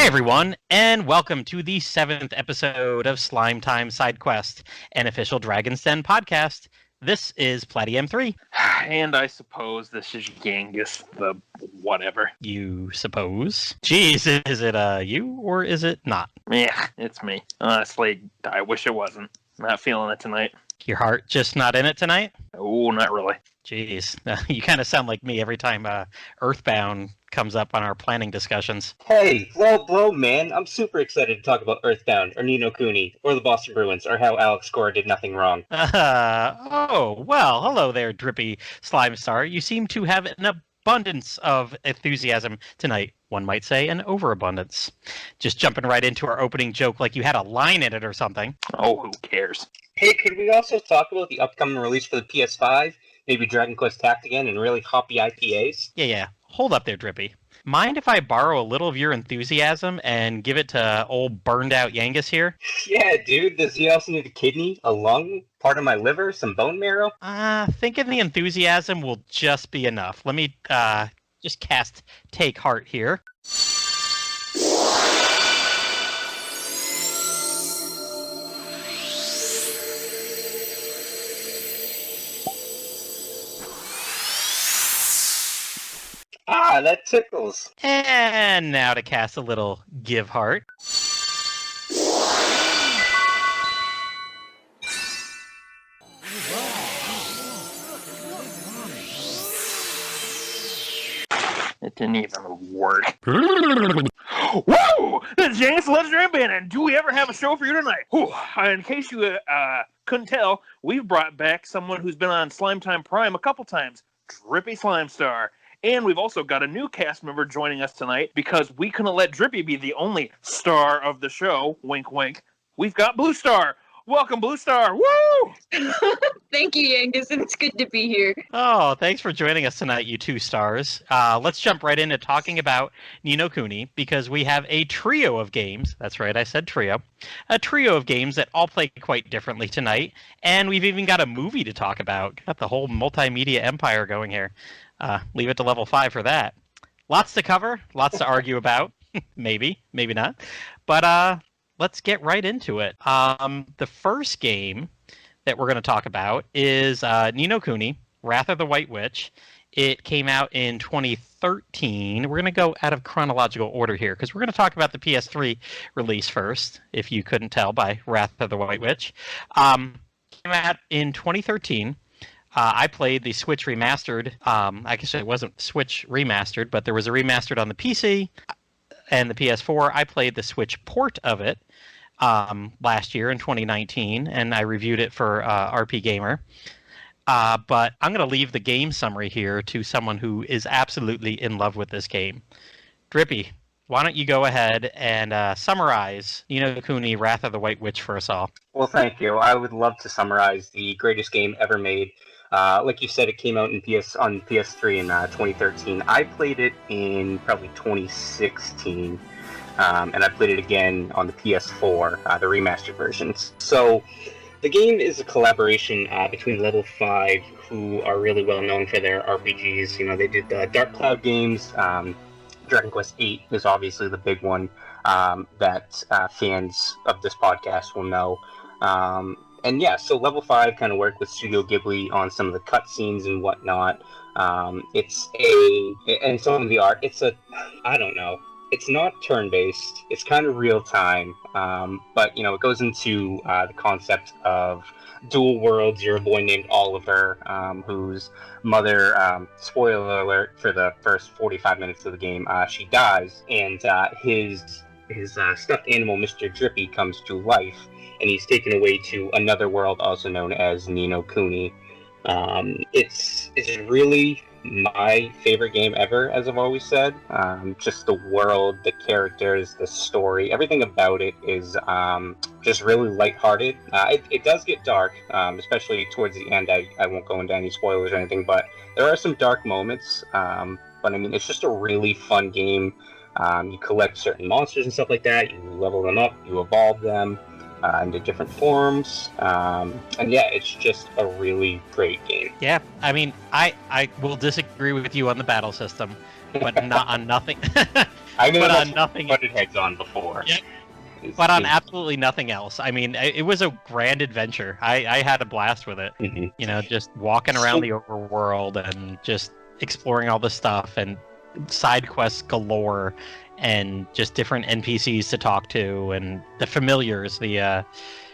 Hi, everyone, and welcome to the 7th episode of Slime Time Side Quest, an official Dragon's Den podcast. This is Plattym3. And I suppose this is Yangus the whatever. You suppose? Jeez, is it you or is it not? Yeah, it's me. Honestly, I wish it wasn't. Not feeling it tonight. Your heart just not in it tonight? Oh, not really. Jeez, you kind of sound like me every time Earthbound comes up on our planning discussions. Hey, blow, man. I'm super excited to talk about Earthbound, or Ni no Kuni, or the Boston Bruins, or how Alex Cora did nothing wrong. Well, hello there, DrippySlimeStar. You seem to have an abundance of enthusiasm tonight. One might say an overabundance. Just jumping right into our opening joke like you had a line in it or something. Oh, who cares? Hey, could we also talk about the upcoming release for the PS5? Maybe Dragon Quest Tact again and really hoppy IPAs? Yeah. Hold up there, Drippy. Mind if I borrow a little of your enthusiasm and give it to old burned out Yangus here? Yeah, dude. Does he also need a kidney, a lung, part of my liver, some bone marrow? Thinking the enthusiasm will just be enough. Let me just cast Take Heart here. Ah, that tickles. And now to cast a little Give Heart. It didn't even work. Whoa! This is James the Legendary Bandit. Do we ever have a show for you tonight? Whew. In case you couldn't tell, we've brought back someone who's been on Slime Time Prime a couple times, DrippySlimeStar. And we've also got a new cast member joining us tonight because we couldn't let Drippy be the only star of the show. Wink, wink. We've got Bluestar. Welcome, Bluestar. Woo! Thank you, Yangus. It's good to be here. Oh, thanks for joining us tonight, you two stars. Let's jump right into talking about Ni no Kuni because we have a trio of games. That's right, I said trio. A trio of games that all play quite differently tonight. And we've even got a movie to talk about. Got the whole multimedia empire going here. Leave it to level 5 for that. Lots to cover, lots to argue about. Maybe not. But let's get right into it. The first game that we're going to talk about is Ni no Kuni, Wrath of the White Witch. It came out in 2013. We're going to go out of chronological order here because we're going to talk about the PS3 release first, if you couldn't tell by Wrath of the White Witch. Came out in 2013. I played the Switch remastered. I guess it wasn't Switch remastered, but there was a remastered on the PC and the PS4. I played the Switch port of it last year in 2019, and I reviewed it for RP Gamer. But I'm going to leave the game summary here to someone who is absolutely in love with this game. Drippy, why don't you go ahead and summarize Ni no Kuni, Wrath of the White Witch for us all? Well, thank you. I would love to summarize the greatest game ever made. Like you said, it came out on PS3 in 2013. I played it in probably 2016, and I played it again on the PS4, the remastered versions. So the game is a collaboration between Level 5, who are really well known for their RPGs. You know, they did Dark Cloud games. Dragon Quest VIII is obviously the big one that fans of this podcast will know. And yeah, so Level 5 kind of worked with Studio Ghibli on some of the cutscenes and whatnot. And some of the art, I don't know. It's not turn-based. It's kind of real-time. But, you know, it goes into the concept of dual worlds. You're a boy named Oliver, whose mother, spoiler alert for the first 45 minutes of the game, she dies. And his stuffed animal, Mr. Drippy, comes to life. And he's taken away to another world, also known as Ni no Kuni. It's really my favorite game ever, as I've always said. Just the world, the characters, the story, everything about it is just really lighthearted. It does get dark, especially towards the end. I won't go into any spoilers or anything, but there are some dark moments. But I mean, it's just a really fun game. You collect certain monsters and stuff like that. You level them up, you evolve them into different forms, and yeah, it's just a really great game. Yeah, I mean, I will disagree with you on the battle system, but not on nothing. I know but that's on nothing. butted heads on before. Yep. But on absolutely nothing else. I mean, it was a grand adventure. I had a blast with it. Mhm. You know, just walking around the overworld and just exploring all the stuff and side quests galore and just different NPCs to talk to and the familiars, the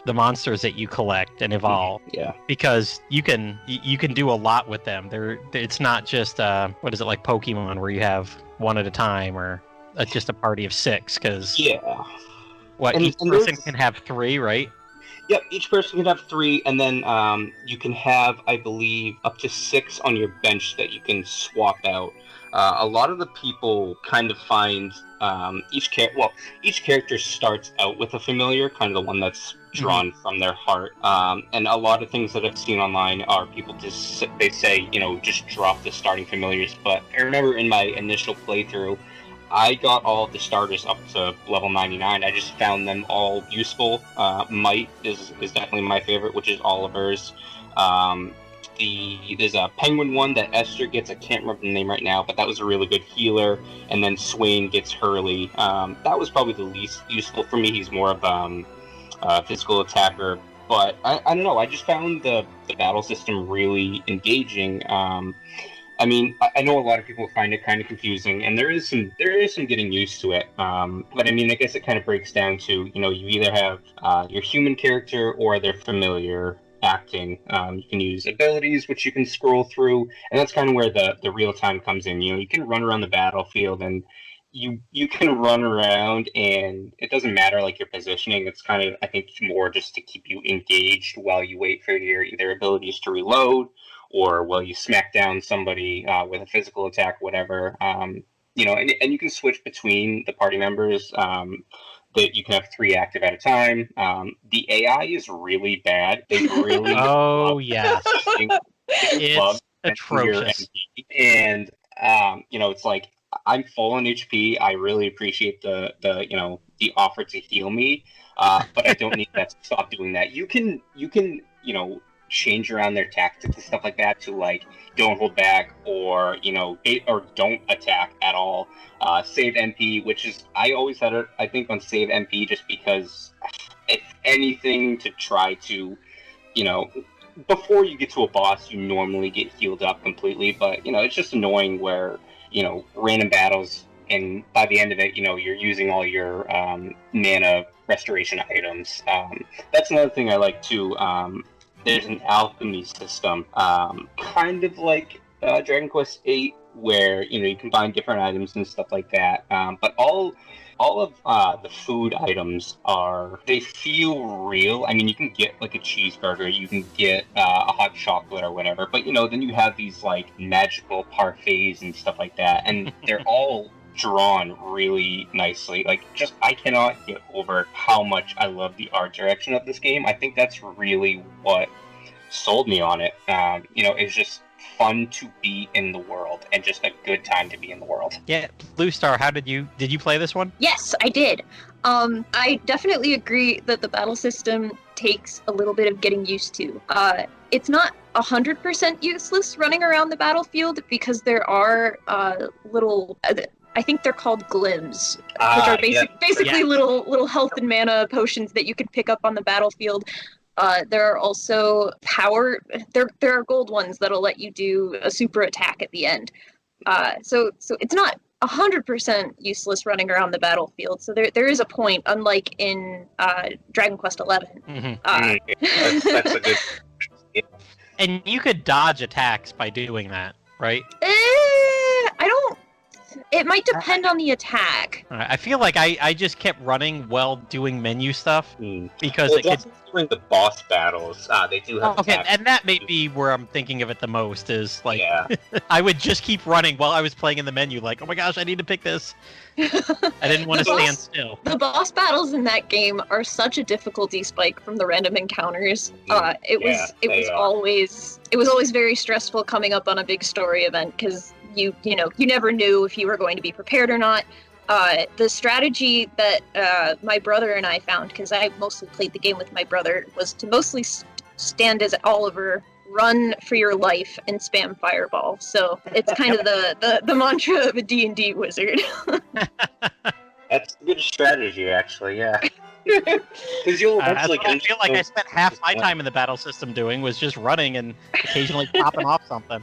monsters that you collect and evolve. Yeah. Because you can do a lot with them. It's not just what is it, like Pokemon where you have one at a time or just a party of 6 because Yeah. each person can have 3, right? Yep, each person can have 3, and then you can have, I believe, up to 6 on your bench that you can swap out. A lot of the people kind of find each character starts out with a familiar, kind of the one that's drawn from their heart. And a lot of things that I've seen online are people they say, just drop the starting familiars. But I remember in my initial playthrough, I got all of the starters up to level 99. I just found them all useful. Might is definitely my favorite, which is Oliver's. There's a penguin one that Esther gets. I can't remember the name right now, but that was a really good healer. And then Swain gets Hurley. That was probably the least useful for me. He's more of a physical attacker. But I don't know. I just found the battle system really engaging. I mean, I know a lot of people find it kind of confusing, and there is some getting used to it. But I mean, I guess it kind of breaks down to, you either have your human character or their familiar acting. You can use abilities, which you can scroll through, and that's kind of where the real time comes in. You can run around the battlefield, and you can run around, and it doesn't matter like your positioning. It's kind of, I think, more just to keep you engaged while you wait for your either abilities to reload, or will you smack down somebody with a physical attack, whatever. And you can switch between the party members. That you can have 3 active at a time. The AI is really bad. They really yes, it's atrocious. And it's like, I'm full on HP. I really appreciate the offer to heal me, but I don't need that to stop doing that. You can change around their tactics and stuff like that to like don't hold back or or don't attack at all. Save MP, which is, I always had it, I think, on save MP, just because if anything to try to before you get to a boss you normally get healed up completely, but it's just annoying where random battles, and by the end of it you're using all your mana restoration items. That's another thing I like too. There's an alchemy system, kind of like Dragon Quest VIII, where you can find different items and stuff like that. But all of the food items they feel real. I mean, you can get like a cheeseburger, you can get a hot chocolate or whatever, but then you have these like magical parfaits and stuff like that, and they're all drawn really nicely. Like, just, I cannot get over how much I love the art direction of this game. I think that's really what sold me on it. It's just fun to be in the world and just a good time to be in the world. Yeah, Bluestar, how did you play this one? Yes, I did. I definitely agree that the battle system takes a little bit of getting used to. It's not 100% useless running around the battlefield because there are little, I think they're called glims, which are basically little health and mana potions that you can pick up on the battlefield. There are also there are gold ones that'll let you do a super attack at the end. So it's not 100% useless running around the battlefield. So there is a point, unlike in Dragon Quest XI. That's a good. Yeah. And you could dodge attacks by doing that, right? I don't. It might depend on the attack. I feel like I just kept running while doing menu stuff because during the boss battles, they do have attacks. And that may be where I'm thinking of it the most, is like I would just keep running while I was playing in the menu, like, oh my gosh, I need to pick this. I didn't want to stand still. The boss battles in that game are such a difficulty spike from the random encounters. It was always very stressful coming up on a big story event because you never knew if you were going to be prepared or not. The strategy that my brother and I found, because I mostly played the game with my brother, was to mostly stand as Oliver, run for your life, and spam fireball. So it's kind of the mantra of a D&D wizard. strategy, actually. Yeah, because you'll That's eventually. what I feel like I spent half my time in the battle system doing was just running and occasionally popping off something.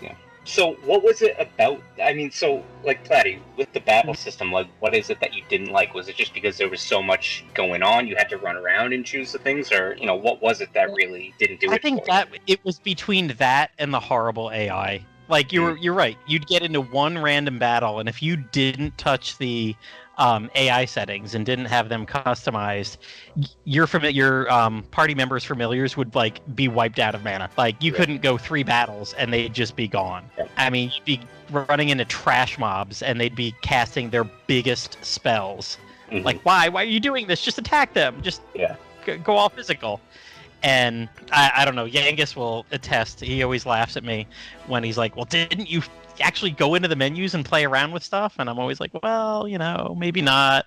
Yeah. So, what was it about? I mean, so like Platty, with the battle system, like, what is it that you didn't like? Was it just because there was so much going on, you had to run around and choose the things, or what was it that really didn't do it? I think for that it was between that and the horrible AI. Like you're right. You'd get into one random battle, and if you didn't touch the AI settings and didn't have them customized, your party members' familiars would like be wiped out of mana. Like you couldn't go 3 battles and they'd just be gone. Yeah. I mean, you'd be running into trash mobs and they'd be casting their biggest spells. Mhm. Like, why? Why are you doing this? Just attack them. Just go all physical. And I don't know, Yangus will attest. He always laughs at me when he's like, well, didn't you actually go into the menus and play around with stuff? And I'm always like, well, maybe not.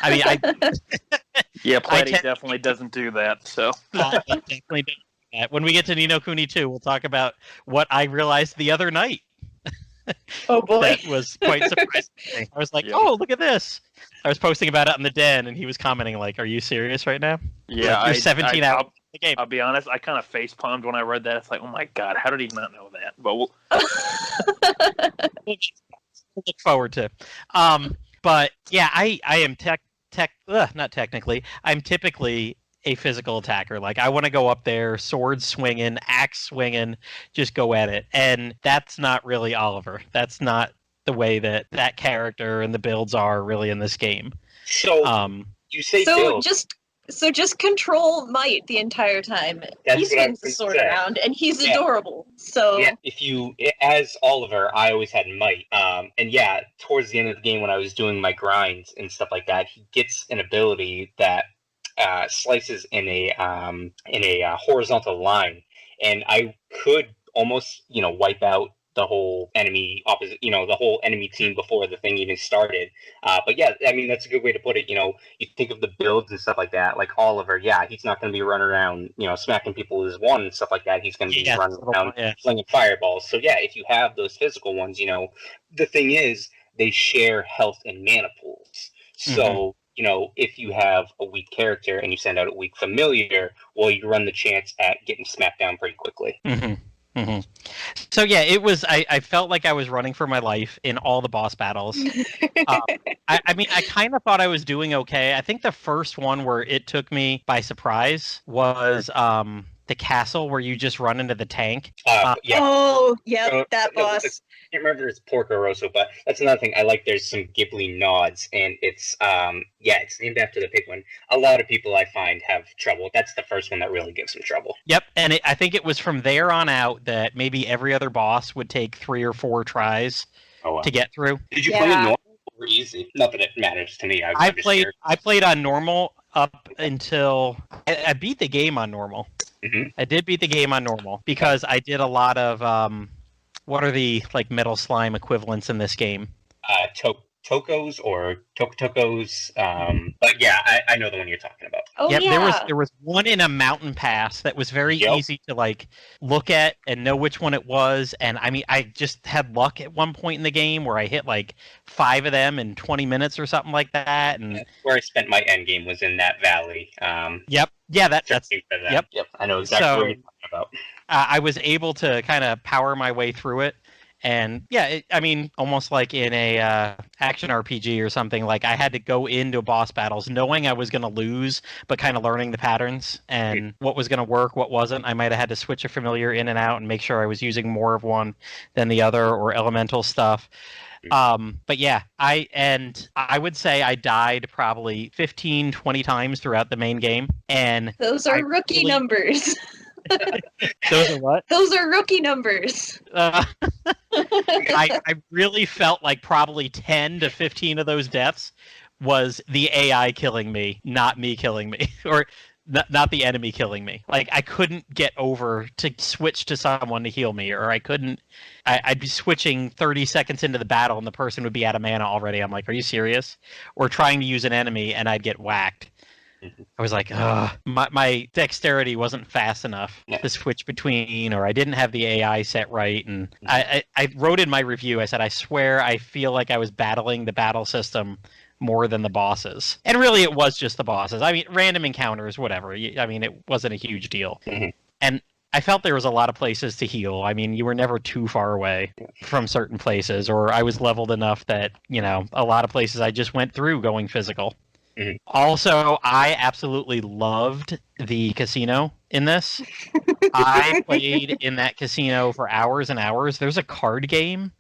I mean, Yeah, Platy definitely doesn't do that. So definitely don't do that. When we get to Ni no Kuni 2, we'll talk about what I realized the other night. Oh boy. That was quite surprising to me. I was like, oh, look at this. I was posting about it on the den, and he was commenting like, are you serious right now? yeah, Like, you're 17 hours in the game. I'll be honest, I kind of face palmed when I read that. It's like, oh my god, how did he not know that? But We'll look forward to. But yeah, I am not technically. I'm typically a physical attacker. Like I want to go up there, sword swinging, axe swinging, just go at it. And that's not really Oliver. That's not the way that character and the builds are really in this game. So you say build. So just control Might the entire time. That's He what I swings the was sword gonna say. around, and he's Yeah. adorable. So Yeah, as Oliver, I always had Might. And yeah, towards the end of the game when I was doing my grinds and stuff like that, he gets an ability that slices in a horizontal line, and I could almost wipe out the whole enemy the whole enemy team before the thing even started. But yeah, I mean that's a good way to put it. You think of the builds and stuff like that. Like Oliver, yeah, he's not going to be running around smacking people with his wand and stuff like that. He's going to be running around slinging fireballs. So yeah, if you have those physical ones, the thing is they share health and mana pools. So if you have a weak character and you send out a weak familiar, well, you run the chance at getting smacked down pretty quickly. So yeah, it was. I felt like I was running for my life in all the boss battles. I mean, I kind of thought I was doing okay. I think the first one where it took me by surprise was the castle where you just run into the tank. Yeah. Oh, yeah, that boss. I can't remember if it's Porco Rosso, but that's another thing. I like there's some Ghibli nods, and it's it's named after the pig one. A lot of people I find have trouble. That's the first one that really gives them trouble. Yep, and I think it was from there on out that maybe every other boss would take 3 or 4 tries to get through. Did you play it normal or easy? Not that it matters to me. I played on normal up until I beat the game on normal. I did beat the game on normal because I did a lot of what are the metal slime equivalents in this game? Tokos or Tokotokos. But yeah, I know the one you're talking about. Oh, yep, yeah. there was one in a mountain pass that was very easy to look at and know which one it was. And I mean, I just had luck at one point in the game where I hit 5 of them in 20 minutes or something like that. And where I spent my end game was in that valley. Yep. Yeah, that's Yep. I know exactly what you're talking about. I was able to kind of power my way through it. And yeah, I mean, almost like in a action RPG or something, I had to go into boss battles knowing I was going to lose, but kind of learning the patterns and what was going to work, what wasn't. I might have had to switch a familiar in and out and make sure I was using more of one than the other or elemental stuff. But yeah, I would say I died probably 15, 20 times throughout the main game. And those are rookie numbers. Those are what? Those are rookie numbers. I really felt like probably 10 to 15 of those deaths was the AI killing me, not me killing me, or not the enemy killing me. I couldn't get over to switch to someone to heal me, or I'd be switching 30 seconds into the battle and the person would be out of mana already. I'm like, are you serious? Or trying to use an enemy and I'd get whacked. I was like, ugh, my dexterity wasn't fast enough Yeah. to switch between, or I didn't have the AI set right. And I wrote in my review, I said, I swear I feel like I was battling the battle system more than the bosses. And really, it was just the bosses. I mean, random encounters, whatever. I mean, it wasn't a huge deal. Mhm. And I felt there was a lot of places to heal. I mean, you were never too far away from certain places, or I was leveled enough that, a lot of places I just went through going physical. Mhm. Also, I absolutely loved the casino in this. I played in that casino for hours and hours. There's a card game,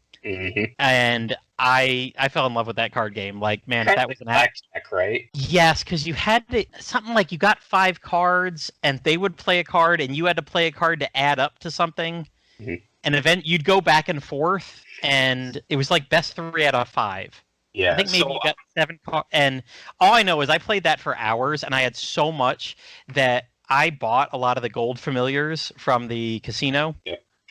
and I fell in love with that card game. Like, man, if that was an blackjack, right? Yes, because you had to, something like you got 5 cards, and they would play a card, and you had to play a card to add up to something. And event you'd go back and forth, and it was like best 3 out of 5. Yeah, I think maybe you got 7 cards, and all I know is I played that for hours, and I had so much that I bought a lot of the gold familiars from the casino,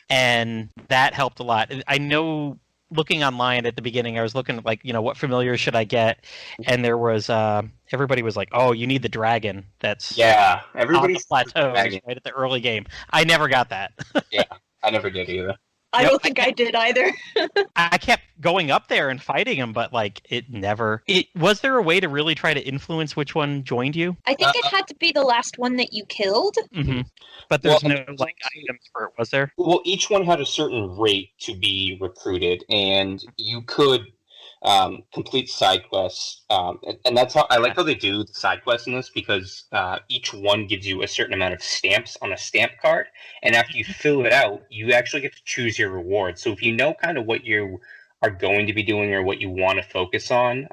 and that helped a lot. I know, looking online at the beginning, I was looking at, like, what familiar should I get, and there was everybody was like, oh, you need the dragon that's everybody's on the plateaus right at the early game. I never got that. Yeah, I never did either. I don't think I did either. I kept going up there and fighting him, but it never. Was there a way to really try to influence which one joined you? I think it had to be the last one that you killed. Mm-hmm. But there's no items for it, was there? Well, each one had a certain rate to be recruited, and you could complete side quests. And that's how I like how they do the side quests in this, because each one gives you a certain amount of stamps on a stamp card, and after you fill it out, you actually get to choose your reward. So if you know kind of what you are going to be doing or what you want to focus on,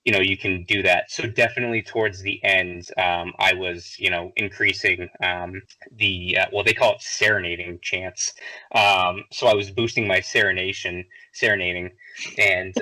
you can do that. So definitely towards the end, I was, increasing they call it serenading chance. So I was boosting my serenading. And,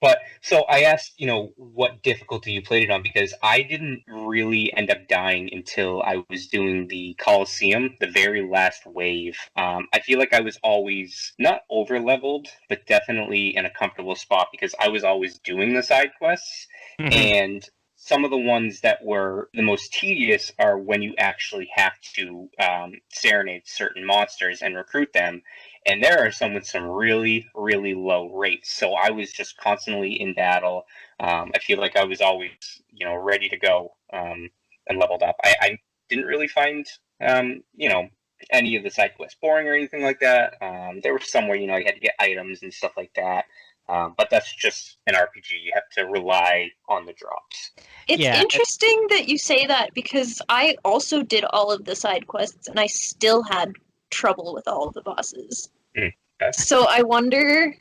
but so I asked, what difficulty you played it on, because I didn't really end up dying until I was doing the Coliseum, the very last wave. I feel like I was always not over leveled, but definitely in a comfortable spot, because I was always doing the side quests. And some of the ones that were the most tedious are when you actually have to serenade certain monsters and recruit them. And there are some with some really, really low rates. So I was just constantly in battle. I feel like I was always, ready to go and leveled up. I didn't really find, any of the side quests boring or anything like that. There were some where, you had to get items and stuff like that. But that's just an RPG. You have to rely on the drops. It's interesting that you say that, because I also did all of the side quests, and I still had trouble with all of the bosses. Okay. So I wonder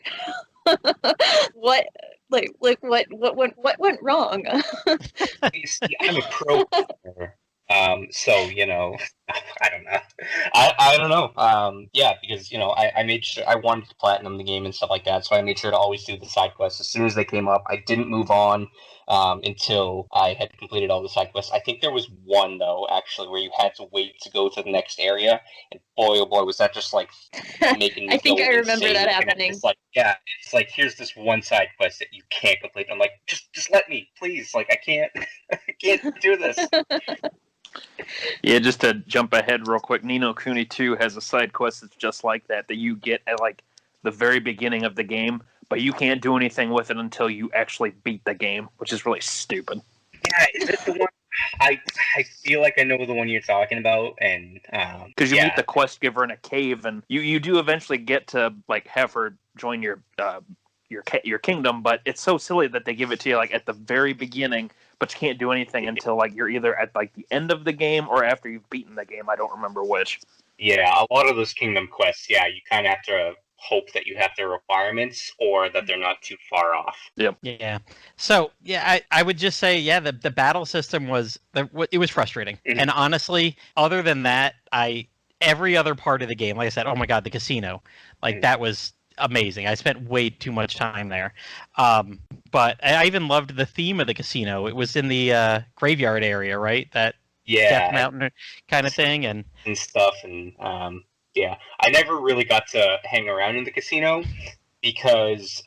what went wrong. You see, I'm a pro player. So, I don't know. I don't know. Because, I made sure I wanted to platinum the game and stuff like that. So I made sure to always do the side quests as soon as they came up. I didn't move on until I had completed all the side quests. I think there was one, though, actually, where you had to wait to go to the next area. And boy, oh boy, was that just making me I think I remember insane. that happening. It's like, here's this one side quest that you can't complete. I'm like, just let me, please. I can't do this. Yeah, just to jump ahead real quick, Ni no Kuni 2 has a side quest that's just like that you get at the very beginning of the game, but you can't do anything with it until you actually beat the game, which is really stupid. Yeah, is it the one? I feel like I know the one you're talking about, and because you meet the quest giver in a cave, and you do eventually get to have her join your kingdom, but it's so silly that they give it to you at the very beginning, but you can't do anything until you're either at the end of the game or after you've beaten the game. I don't remember which. Yeah, a lot of those kingdom quests, you kind of have to hope that you have the requirements or that they're not too far off. Yep. Yeah. So, I would just say, the battle system was frustrating. Mm-hmm. And honestly, other than that, every other part of the game, like I said, oh my God, the casino, that was amazing. I spent way too much time there. But I even loved the theme of the casino. It was in the graveyard area, right? That Death Mountain kind of thing. And stuff. And I never really got to hang around in the casino because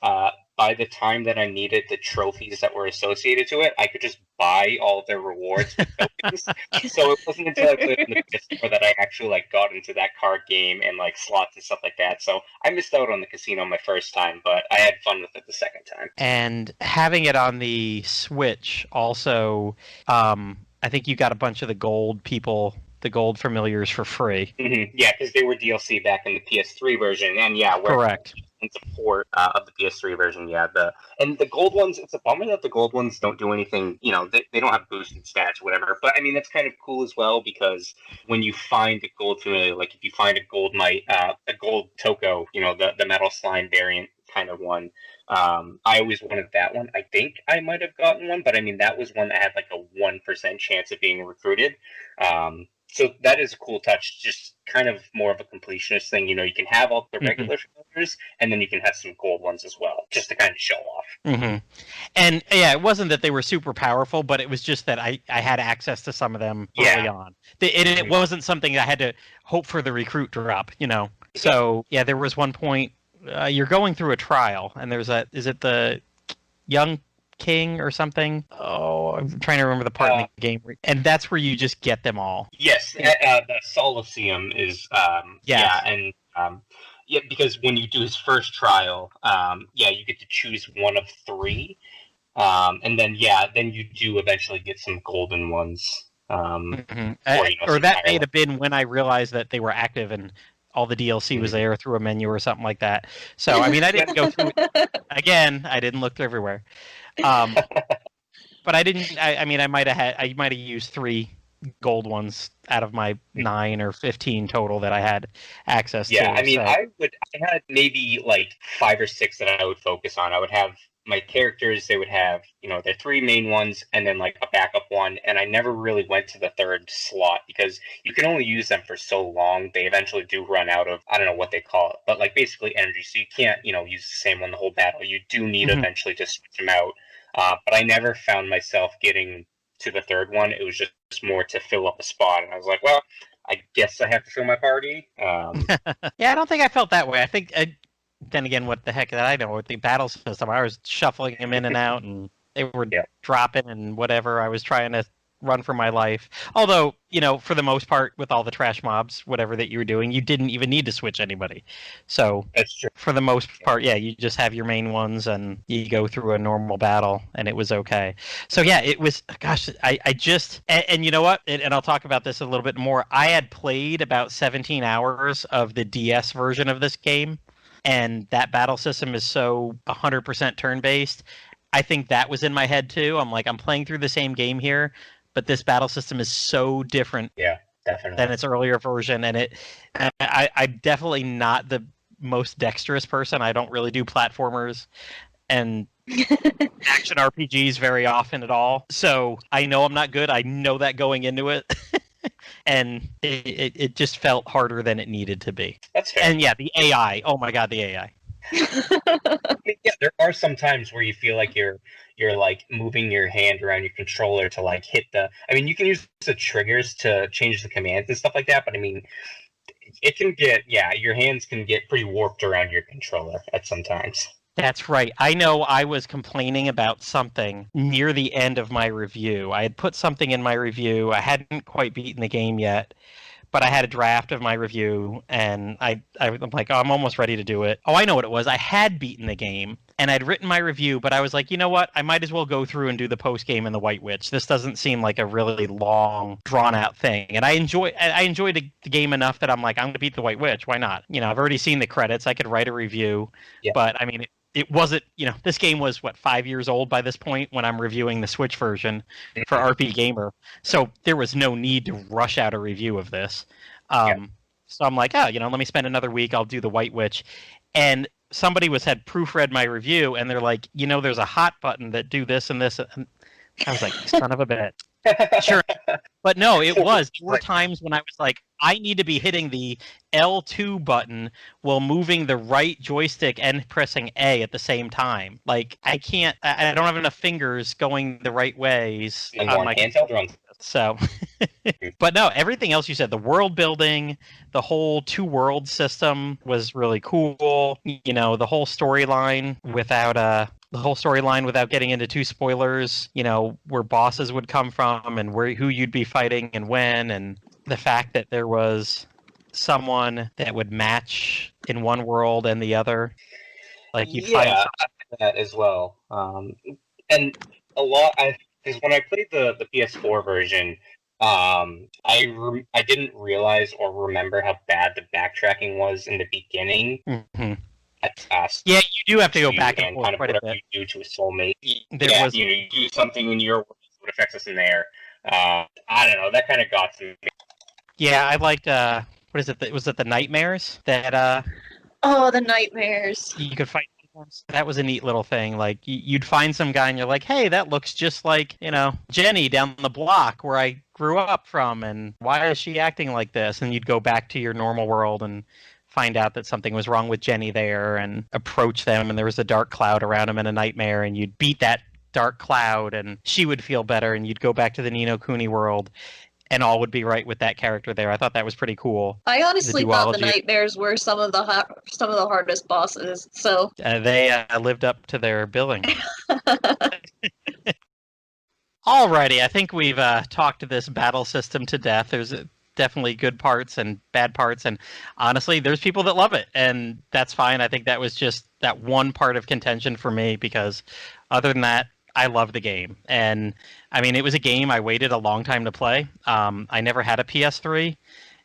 by the time that I needed the trophies that were associated to it, I could just buy all of their rewards with tokens. So it wasn't until I played in the PS4 that I actually like got into that card game and like slots and stuff like that. So I missed out on the casino my first time, but I had fun with it the second time. And having it on the Switch also, I think you got a bunch of the gold people, the gold familiars for free. Mm-hmm. Yeah, because they were DLC back in the PS3 version, and yeah, correct. In support of the PS3 version, yeah. The gold ones, it's a bummer that the gold ones don't do anything. You know, they don't have boosted stats, or whatever. But I mean, that's kind of cool as well because when you find a gold familiar, like if you find a gold knight, a gold Toko, you know, the metal slime variant kind of one. I always wanted that one. I think I might have gotten one, but I mean that was one that had like a 1% chance of being recruited. So that is a cool touch, just kind of more of a completionist thing. You know, you can have all the regular familiars, and then you can have some gold ones as well, just to kind of show off. Mm-hmm. And yeah, it wasn't that they were super powerful, but it was just that I had access to some of them early on. It wasn't something I had to hope for the recruit drop, you know. So yeah, there was one point you're going through a trial, and there's is it the young king or something? Oh, I'm trying to remember the part in the game, and that's where you just get them all. Yes, the Solaceum is because when you do his first trial, you get to choose one of 3, and then you do eventually get some golden ones. Or that may have been when I realized that they were active and all the DLC was there through a menu or something like that. So I mean, I didn't go through again. I didn't look everywhere. But I didn't. I mean, I might have used 3 gold ones out of my 9 or 15 total that I had access to. Yeah, I mean, I had maybe like 5 or 6 that I would focus on. I would have my characters, they would have, you know, their 3 main ones and then like a backup one. And I never really went to the 3rd slot because you can only use them for so long. They eventually do run out of, I don't know what they call it, but like basically energy. So you can't, you know, use the same one the whole battle. You do need eventually to switch them out. But I never found myself getting to the 3rd one. It was just more to fill up a spot. And I was like, well, I guess I have to fill my party. Yeah, I don't think I felt that way. I think... then again, what the heck did I know with the battle system? I was shuffling them in and out, and they were dropping and whatever. I was trying to run for my life. Although, you know, for the most part, with all the trash mobs, whatever that you were doing, you didn't even need to switch anybody. So that's true. For the most part, yeah, you just have your main ones, and you go through a normal battle, and it was okay. So yeah, it was. Gosh, I just and you know what? And I'll talk about this a little bit more. I had played about 17 hours of the DS version of this game. And that battle system is so 100% turn-based. I think that was in my head, too. I'm like, I'm playing through the same game here, but this battle system is so different than its earlier version. And I'm definitely not the most dexterous person. I don't really do platformers and action RPGs very often at all. So I know I'm not good. I know that going into it. And it just felt harder than it needed to be. That's fair. And yeah, the AI. Oh my god, the AI. I mean, yeah, there are some times where you feel like you're like moving your hand around your controller to like hit the. I mean, you can use the triggers to change the commands and stuff like that. But I mean, it can get your hands can get pretty warped around your controller at some times. That's right. I know I was complaining about something near the end of my review. I had put something in my review. I hadn't quite beaten the game yet, but I had a draft of my review, and I'm like, oh, I'm almost ready to do it. Oh, I know what it was. I had beaten the game, and I'd written my review, but I was like, you know what? I might as well go through and do the post-game in the White Witch. This doesn't seem like a really long, drawn-out thing. And I enjoyed the game enough that I'm like, I'm going to beat the White Witch. Why not? You know, I've already seen the credits. I could write a review, but I mean... It wasn't, you know, this game was, 5 years old by this point when I'm reviewing the Switch version for RP Gamer. So there was no need to rush out a review of this. So I'm like, oh, you know, let me spend another week. I'll do the White Witch. And somebody had proofread my review, and they're like, you know, there's a hot button that do this and this. And I was like, son of a bitch. Sure. But no, it was. There were times when I was like, I need to be hitting the L2 button while moving the right joystick and pressing A at the same time. Like, I don't have enough fingers going the right ways on my handheld or on So, but no, everything else you said, the world building, the whole two world system was really cool. You know, the whole storyline without getting into two spoilers, you know, where bosses would come from and who you'd be fighting and when, and the fact that there was someone that would match in one world and the other. Like you'd find that as well. And a lot, because when I played the PS4 version, I didn't realize or remember how bad the backtracking was in the beginning. Mm-hmm. Yeah, you do have to go back and forth kind of quite whatever a bit. you do to a soulmate. You do something in your world, what affects us in there. I don't know. That kind of got to me. Yeah, I liked. What is it? Was it the nightmares that? Oh, the nightmares. You could fight. That was a neat little thing. Like you'd find some guy and you're like, hey, that looks just like, you know, Jenny down the block where I grew up from, and why is she acting like this? And you'd go back to your normal world and find out that something was wrong with Jenny there and approach them, and there was a dark cloud around him in a nightmare, and you'd beat that dark cloud and she would feel better, and you'd go back to the Ni no Kuni world and all would be right with that character there. I thought that was pretty cool. I honestly thought the nightmares were some of the hardest bosses. So they lived up to their billing. Alrighty, I think we've talked this battle system to death. There's definitely good parts and bad parts, and honestly, there's people that love it, and that's fine. I think that was just that one part of contention for me, because other than that, I love the game. And I mean, it was a game I waited a long time to play. I never had a PS3,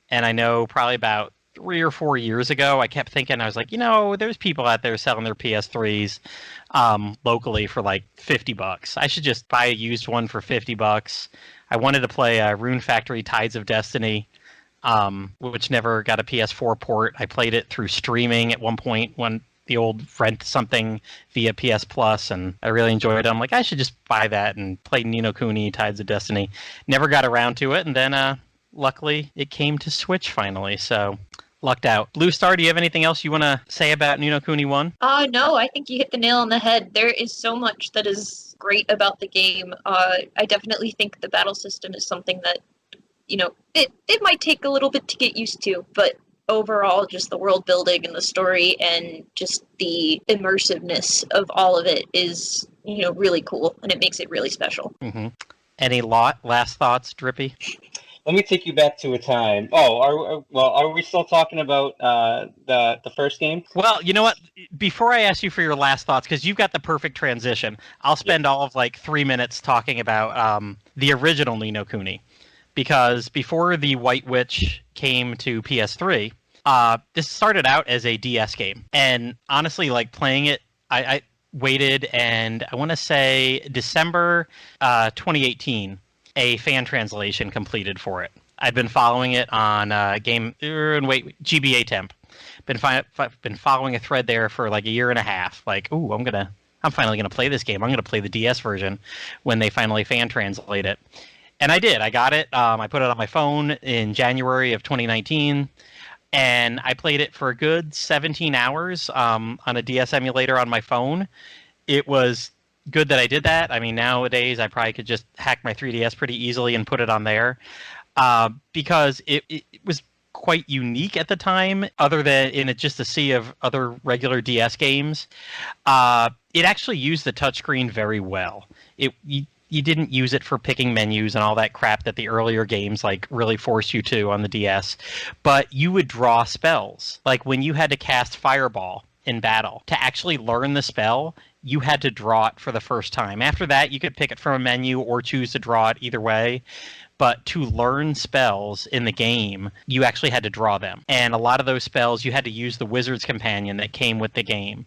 and I know probably about 3 or 4 years ago, I kept thinking, I was like, you know, there's people out there selling their PS3s locally for like $50. I should just buy a used one for $50. I wanted to play Rune Factory Tides of Destiny, which never got a PS4 port. I played it through streaming at one point when the old rent something via PS Plus, and I really enjoyed it. I'm like, I should just buy that and play Ni no Kuni Tides of Destiny. Never got around to it, and then luckily it came to Switch finally, so lucked out. Bluestar, do you have anything else you want to say about Ni no Kuni 1? No, I think you hit the nail on the head. There is so much that is great about the game. I definitely think the battle system is something that, you know, it might take a little bit to get used to, but overall, just the world building and the story and just the immersiveness of all of it is, you know, really cool, and it makes it really special. Mm-hmm. Any last thoughts, Drippy? Let me take you back to a time. Oh, are we still talking about the first game? Well, you know what? Before I ask you for your last thoughts, because you've got the perfect transition, I'll spend all of like 3 minutes talking about the original Ni no Kuni, because before the White Witch came to PS3, this started out as a DS game, and honestly, like playing it, I waited, and I want to say December 2018. A fan translation completed for it. I've been following it on GBA Temp. Been following a thread there for like a year and a half. Like, ooh, I'm finally gonna play this game. I'm gonna play the DS version when they finally fan translate it. And I did. I got it. I put it on my phone in January of 2019, and I played it for a good 17 hours on a DS emulator on my phone. It was good that I did that. I mean, nowadays I probably could just hack my 3DS pretty easily and put it on there, because it was quite unique at the time, other than in just a sea of other regular DS games. It actually used the touchscreen very well. You didn't use it for picking menus and all that crap that the earlier games like really forced you to on the DS, but you would draw spells. Like when you had to cast Fireball in battle, to actually learn the spell, you had to draw it for the first time. After that, you could pick it from a menu or choose to draw it either way. But to learn spells in the game, you actually had to draw them. And a lot of those spells, you had to use the Wizard's Companion that came with the game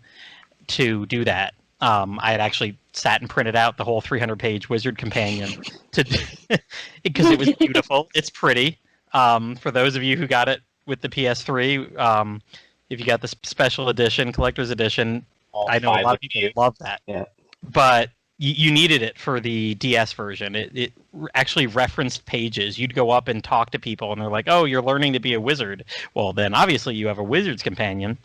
to do that. I had actually sat and printed out the whole 300-page Wizard Companion because it was beautiful. It's pretty. For those of you who got it with the PS3, if you got the special edition, collector's edition, I know a lot of people love that. Yeah. But you needed it for the DS version. It actually referenced pages. You'd go up and talk to people, and they're like, "Oh, you're learning to be a wizard. Well, then obviously you have a Wizard's Companion.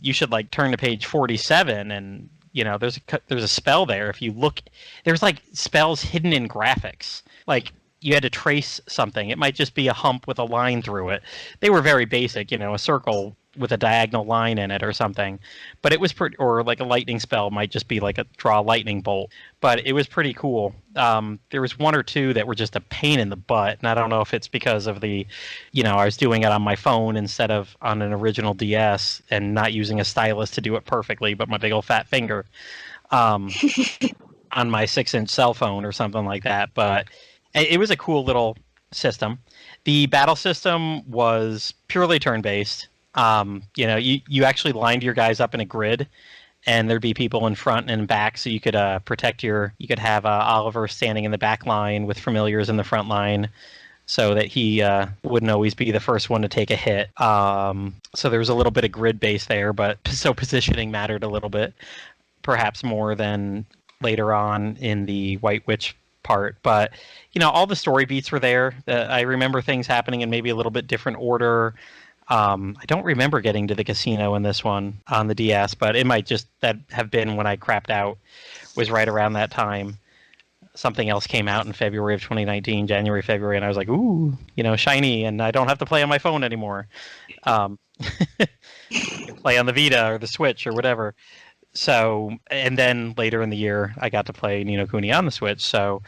You should like turn to page 47, and you know there's a spell there. If you look, there's like spells hidden in graphics. Like you had to trace something. It might just be a hump with a line through it. They were very basic, a circle with a diagonal line in it or something. But it was pretty, or like a lightning spell might just be like a draw a lightning bolt. But it was pretty cool. There was one or two that were just a pain in the butt, and I don't know if it's because of the, I was doing it on my phone instead of on an original DS and not using a stylus to do it perfectly, but my big old fat finger on my 6-inch cell phone or something like that. But it was a cool little system. The battle system was purely turn-based. You actually lined your guys up in a grid, and there'd be people in front and back, so you could protect you could have Oliver standing in the back line with familiars in the front line, so that he wouldn't always be the first one to take a hit. So there was a little bit of grid base there, but so positioning mattered a little bit, perhaps more than later on in the White Witch part. But all the story beats were there. I remember things happening in maybe a little bit different order. I don't remember getting to the casino in this one on the DS, but it might just that have been when I crapped out, was right around that time. Something else came out in February of 2019, January, February, and I was like, ooh, shiny, and I don't have to play on my phone anymore. Play on the Vita or the Switch or whatever. So, and then later in the year, I got to play Ni no Kuni on the Switch. So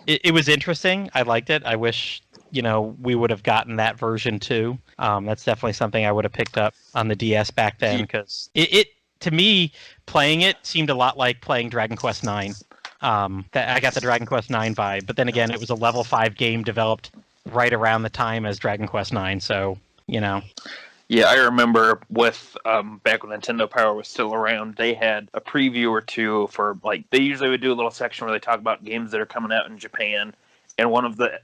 it was interesting. I liked it. I wish we would have gotten that version too. That's definitely something I would have picked up on the DS back then, because it to me, playing it seemed a lot like playing Dragon Quest IX. I got the Dragon Quest IX vibe, but then again, it was a level 5 game developed right around the time as Dragon Quest IX, so, Yeah, I remember with back when Nintendo Power was still around, they had a preview or two for, they usually would do a little section where they talk about games that are coming out in Japan, and one of the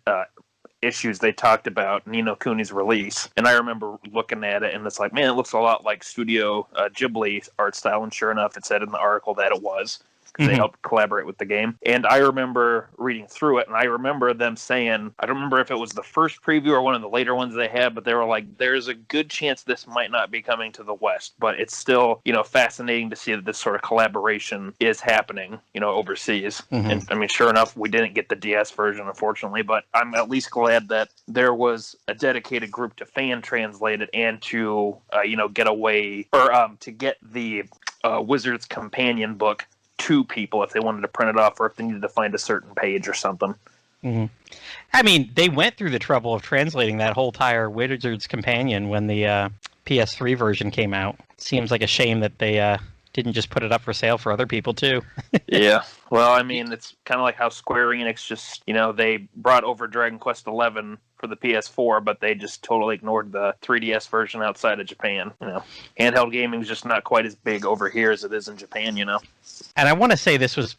issues they talked about Ni no Kuni's release, and I remember looking at it and it's like, man, it looks a lot like Studio Ghibli art style, and sure enough, it said in the article that it was, because they helped collaborate with the game. And I remember reading through it, and I remember them saying, I don't remember if it was the first preview or one of the later ones they had, but they were like, there's a good chance this might not be coming to the West, but it's still, fascinating to see that this sort of collaboration is happening, overseas. And I mean, sure enough, we didn't get the DS version, unfortunately, but I'm at least glad that there was a dedicated group to fan translate it and to, get away, or to get the Wizard's Companion book to people if they wanted to print it off, or if they needed to find a certain page or something. I mean, they went through the trouble of translating that whole entire Wizard's Companion when the PS3 version came out. Seems like a shame that they didn't just put it up for sale for other people too. Yeah, well, I mean, it's kind of like how Square Enix just, they brought over Dragon Quest XI for the PS4, but they just totally ignored the 3DS version outside of Japan. Handheld gaming is just not quite as big over here as it is in Japan. And I want to say this was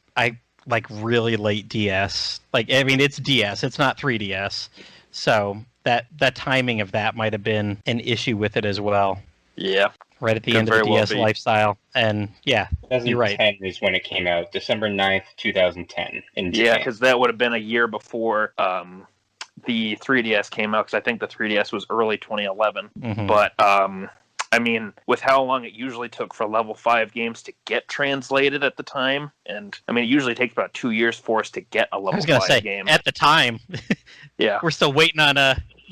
really late DS. It's DS, it's not 3DS, so that timing of that might have been an issue with it as well. Yeah. Right at the end of the DS lifestyle. And yeah, you're right. 2010 is when it came out, December 9th, 2010 in Japan. Yeah, because that would have been a year before the 3DS came out, because I think the 3DS was early 2011. But, I mean, with how long it usually took for level 5 games to get translated at the time, and I mean, it usually takes about 2 years for us to get a level 5 game. At the time. Yeah. We're still waiting on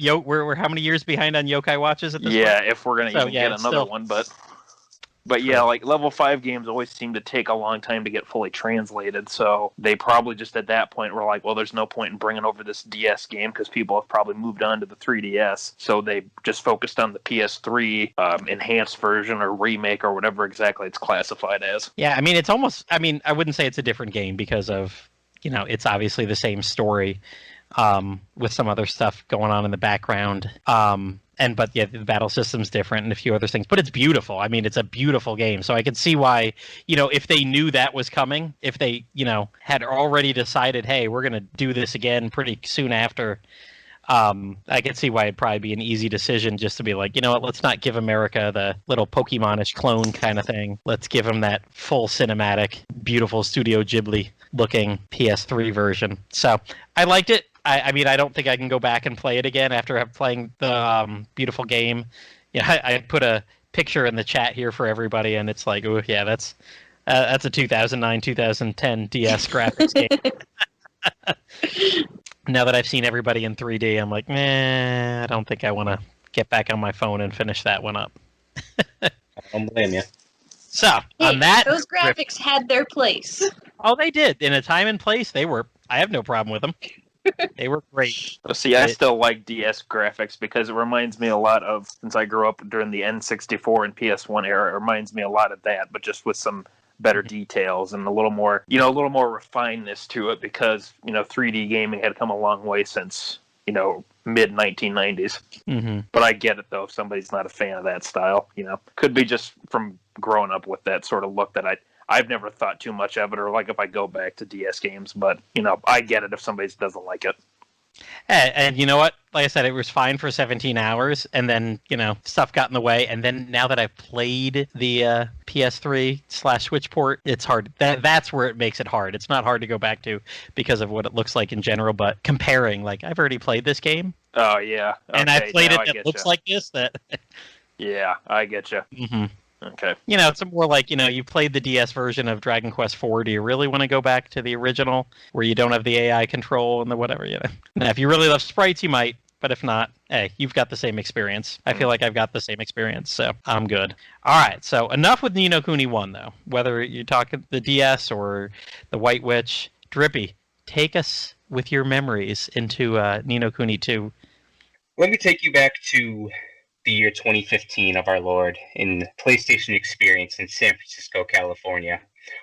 we're how many years behind on Yokai Watches at this point? Yeah, if we're going to get another one, but yeah, level 5 games always seem to take a long time to get fully translated, so they probably just at that point were like, well, there's no point in bringing over this DS game because people have probably moved on to the 3DS, so they just focused on the PS3 enhanced version or remake or whatever exactly it's classified as. Yeah, I mean, it's almost, I wouldn't say it's a different game because of, it's obviously the same story with some other stuff going on in the background. But yeah, the battle system's different and a few other things. But it's beautiful. I mean, it's a beautiful game. So I could see why, if they knew that was coming, if they, had already decided, hey, we're going to do this again pretty soon after, I could see why it'd probably be an easy decision just to be like, you know what, let's not give America the little Pokemon-ish clone kind of thing. Let's give them that full cinematic, beautiful Studio Ghibli-looking PS3 version. So I liked it. I mean, I don't think I can go back and play it again after playing the beautiful game. Yeah, I put a picture in the chat here for everybody, and it's like, oh yeah, that's a 2009-2010 DS graphics game. Now that I've seen everybody in 3D, I'm like, I don't think I want to get back on my phone and finish that one up. I don't blame you. So, Hey, on that... those graphics had their place. Oh, they did. In a time and place, they were... I have no problem with them. They were great. See, I still like DS graphics because it reminds me a lot of, since I grew up during the N64 and PS1 era, it reminds me a lot of that, but just with some better details and a little more refinedness to it because, 3D gaming had come a long way since, mid 1990s. Mm-hmm. But I get it, though, if somebody's not a fan of that style, could be just from growing up with that sort of look that I've never thought too much of it, or like if I go back to DS games, but, I get it if somebody doesn't like it. And you know what? Like I said, it was fine for 17 hours, and then, stuff got in the way, and then now that I've played the PS3/Switch port, it's hard. That's where it makes it hard. It's not hard to go back to because of what it looks like in general, but comparing, like, I've already played this game. Oh, yeah. Okay, and I played it that looks like this. Yeah, I get you. Mm-hmm. Okay. It's more like, you played the DS version of Dragon Quest IV. Do you really want to go back to the original where you don't have the AI control and the whatever, Now, if you really love sprites, you might. But if not, hey, you've got the same experience. I feel like I've got the same experience, so I'm good. All right, so enough with Ni no Kuni 1, though. Whether you're talking the DS or the White Witch. Drippy, take us with your memories into Ni no Kuni 2. Let me take you back to the year 2015 of our Lord in PlayStation Experience in San Francisco, California,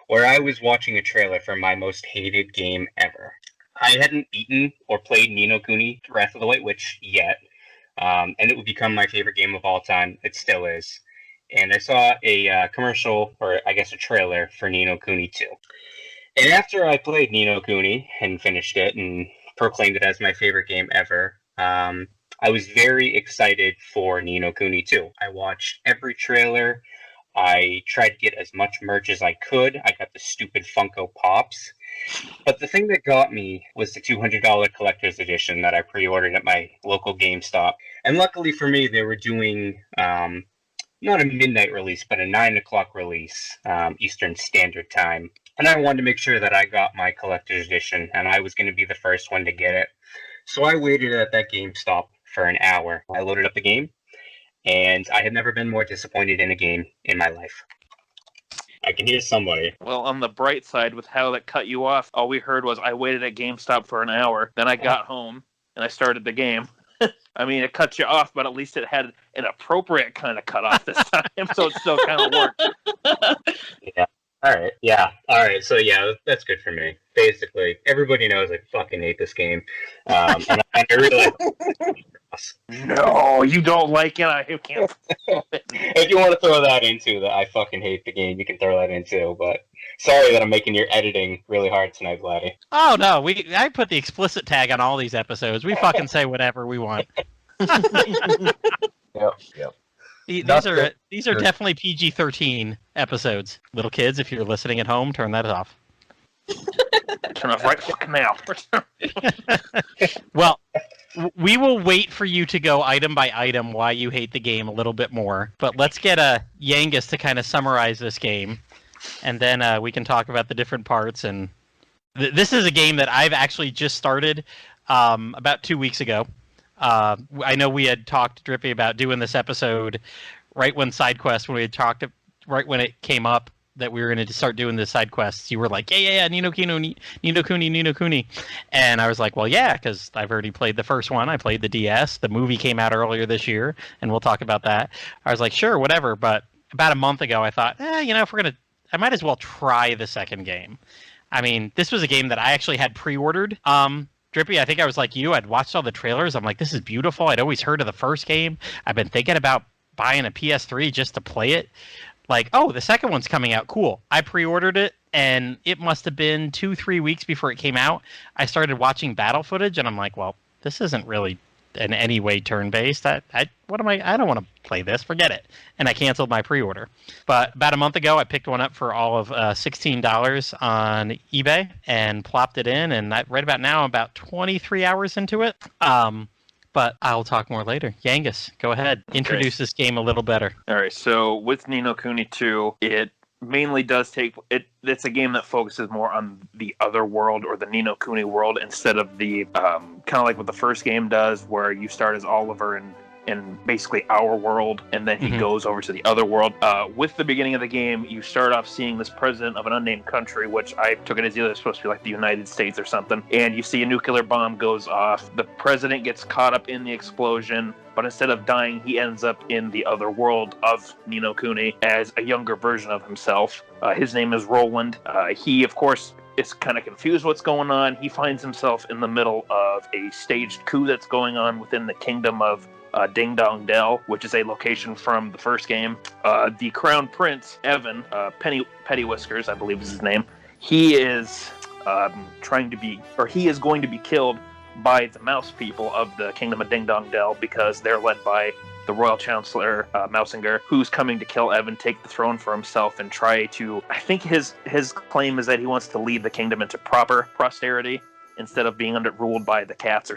where I was watching a trailer for my most hated game ever. I hadn't beaten or played Ni no Kuni, Wrath of the White Witch, yet, and it would become my favorite game of all time. It still is. And I saw a commercial, or I guess a trailer, for Ni no Kuni 2. And after I played Ni no Kuni and finished it and proclaimed it as my favorite game ever, I was very excited for Ni no Kuni 2. I watched every trailer. I tried to get as much merch as I could. I got the stupid Funko Pops. But the thing that got me was the $200 collector's edition that I pre-ordered at my local GameStop. And luckily for me, they were doing not a midnight release, but a 9 o'clock release, Eastern Standard Time. And I wanted to make sure that I got my collector's edition, and I was going to be the first one to get it. So I waited at that GameStop for an hour. I loaded up the game, and I have never been more disappointed in a game in my life. I can hear somebody. Well, on the bright side, with how that cut you off, all we heard was I waited at GameStop for an hour, then I got home, and I started the game. I mean, it cut you off, but at least it had an appropriate kind of cut off this time, so it still kind of worked. Yeah. All right. Yeah. All right. So yeah, that's good for me. Basically, everybody knows I fucking hate this game, and I really. No, you don't like it. I can't. If you want to throw that into that, I fucking hate the game. You can throw that in too. But sorry that I'm making your editing really hard tonight, Vladdy. Oh no, I put the explicit tag on all these episodes. We fucking say whatever we want. Yep. These are definitely PG-13 episodes. Little kids, if you're listening at home, turn that off. Turn off right fucking now. Well, we will wait for you to go item by item why you hate the game a little bit more. But let's get Yangus to kind of summarize this game, and then we can talk about the different parts. And this is a game that I've actually just started about 2 weeks ago. I know we had talked, Drippy, about doing this episode right when SideQuest, when we had talked, right when it came up that we were going to start doing the side quests. You were like, yeah, Ni no Kuni. And I was like, well, yeah, because I've already played the first one. I played the DS. The movie came out earlier this year, and we'll talk about that. I was like, sure, whatever. But about a month ago, I thought, if we're going to, I might as well try the second game. I mean, this was a game that I actually had pre-ordered. Drippy, I think I was like you. I'd watched all the trailers. I'm like, this is beautiful. I'd always heard of the first game. I've been thinking about buying a PS3 just to play it. Like, oh, the second one's coming out. Cool. I pre-ordered it, and it must have been 2-3 weeks before it came out. I started watching battle footage, and I'm like, well, this isn't really in any way turn-based. I don't want to play this. Forget it. And I canceled my pre-order. But about a month ago, I picked one up for all of $16 on eBay and plopped it in. And right about now, I'm about 23 hours into it. But I'll talk more later. Yangus, go ahead. Introduce this game a little better. All right. So with Ni no Kuni 2, it mainly does take it. It's a game that focuses more on the other world or the Ni no Kuni world instead of the kind of like what the first game does, where you start as Oliver in basically our world, and then he goes over to the other world. With the beginning of the game, you start off seeing this president of an unnamed country, which I took it as either supposed to be like the United States or something, and you see a nuclear bomb goes off. The president gets caught up in the explosion, but instead of dying, he ends up in the other world of Ni no Kuni as a younger version of himself. His name is Roland. He, of course, is kind of confused what's going on. He finds himself in the middle of a staged coup that's going on within the kingdom of Ding Dong Dell, which is a location from the first game. The Crown Prince, Evan, Petty Whiskers, I believe is his name, he is going to be killed by the mouse people of the kingdom of Ding Dong Dell, because they're led by the royal chancellor, Mousinger, who's coming to kill Evan, take the throne for himself, and try to, I think his claim is that he wants to lead the kingdom into proper prosperity instead of being ruled by the cats, or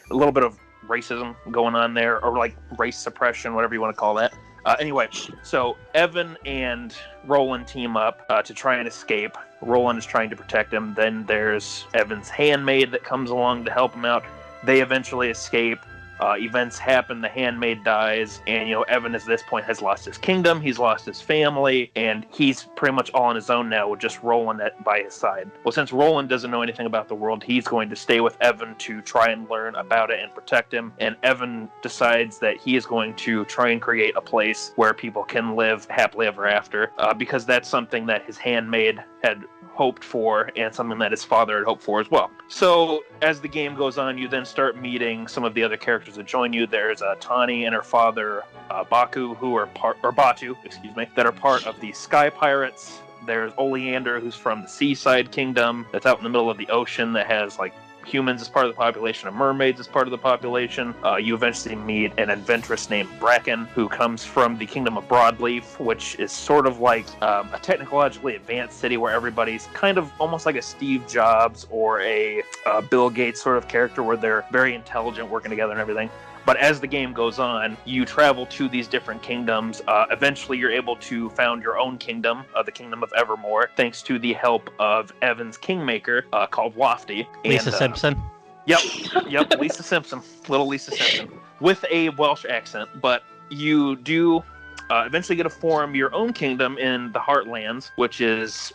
a little bit of racism going on there, or like race suppression, whatever you want to call that. Anyway, so Evan and Roland team up to try and escape. Roland is trying to protect him. Then there's Evan's handmaid that comes along to help him out. They eventually escape. Events happen, the handmaid dies, and Evan at this point has lost his kingdom, he's lost his family, and he's pretty much all on his own now with just Roland by his side. Well, since Roland doesn't know anything about the world, he's going to stay with Evan to try and learn about it and protect him, and Evan decides that he is going to try and create a place where people can live happily ever after, because that's something that his handmaid had hoped for, and something that his father had hoped for as well. So as the game goes on, you then start meeting some of the other characters that join you. There's Tani and her father Batu, that are part of the Sky Pirates. There's Oleander, who's from the Seaside Kingdom, that's out in the middle of the ocean, that has like humans as part of the population and mermaids as part of the population. You eventually meet an adventuress named Bracken, who comes from the kingdom of Broadleaf, which is sort of like a technologically advanced city where everybody's kind of almost like a Steve Jobs or a Bill Gates sort of character, where they're very intelligent, working together and everything. But as the game goes on, you travel to these different kingdoms. Eventually, you're able to found your own kingdom, the Kingdom of Evermore, thanks to the help of Evan's Kingmaker, called Lofty. Lisa Simpson? Yep, Lisa Simpson. Little Lisa Simpson. With a Welsh accent. But you do eventually get to form your own kingdom in the Heartlands, which is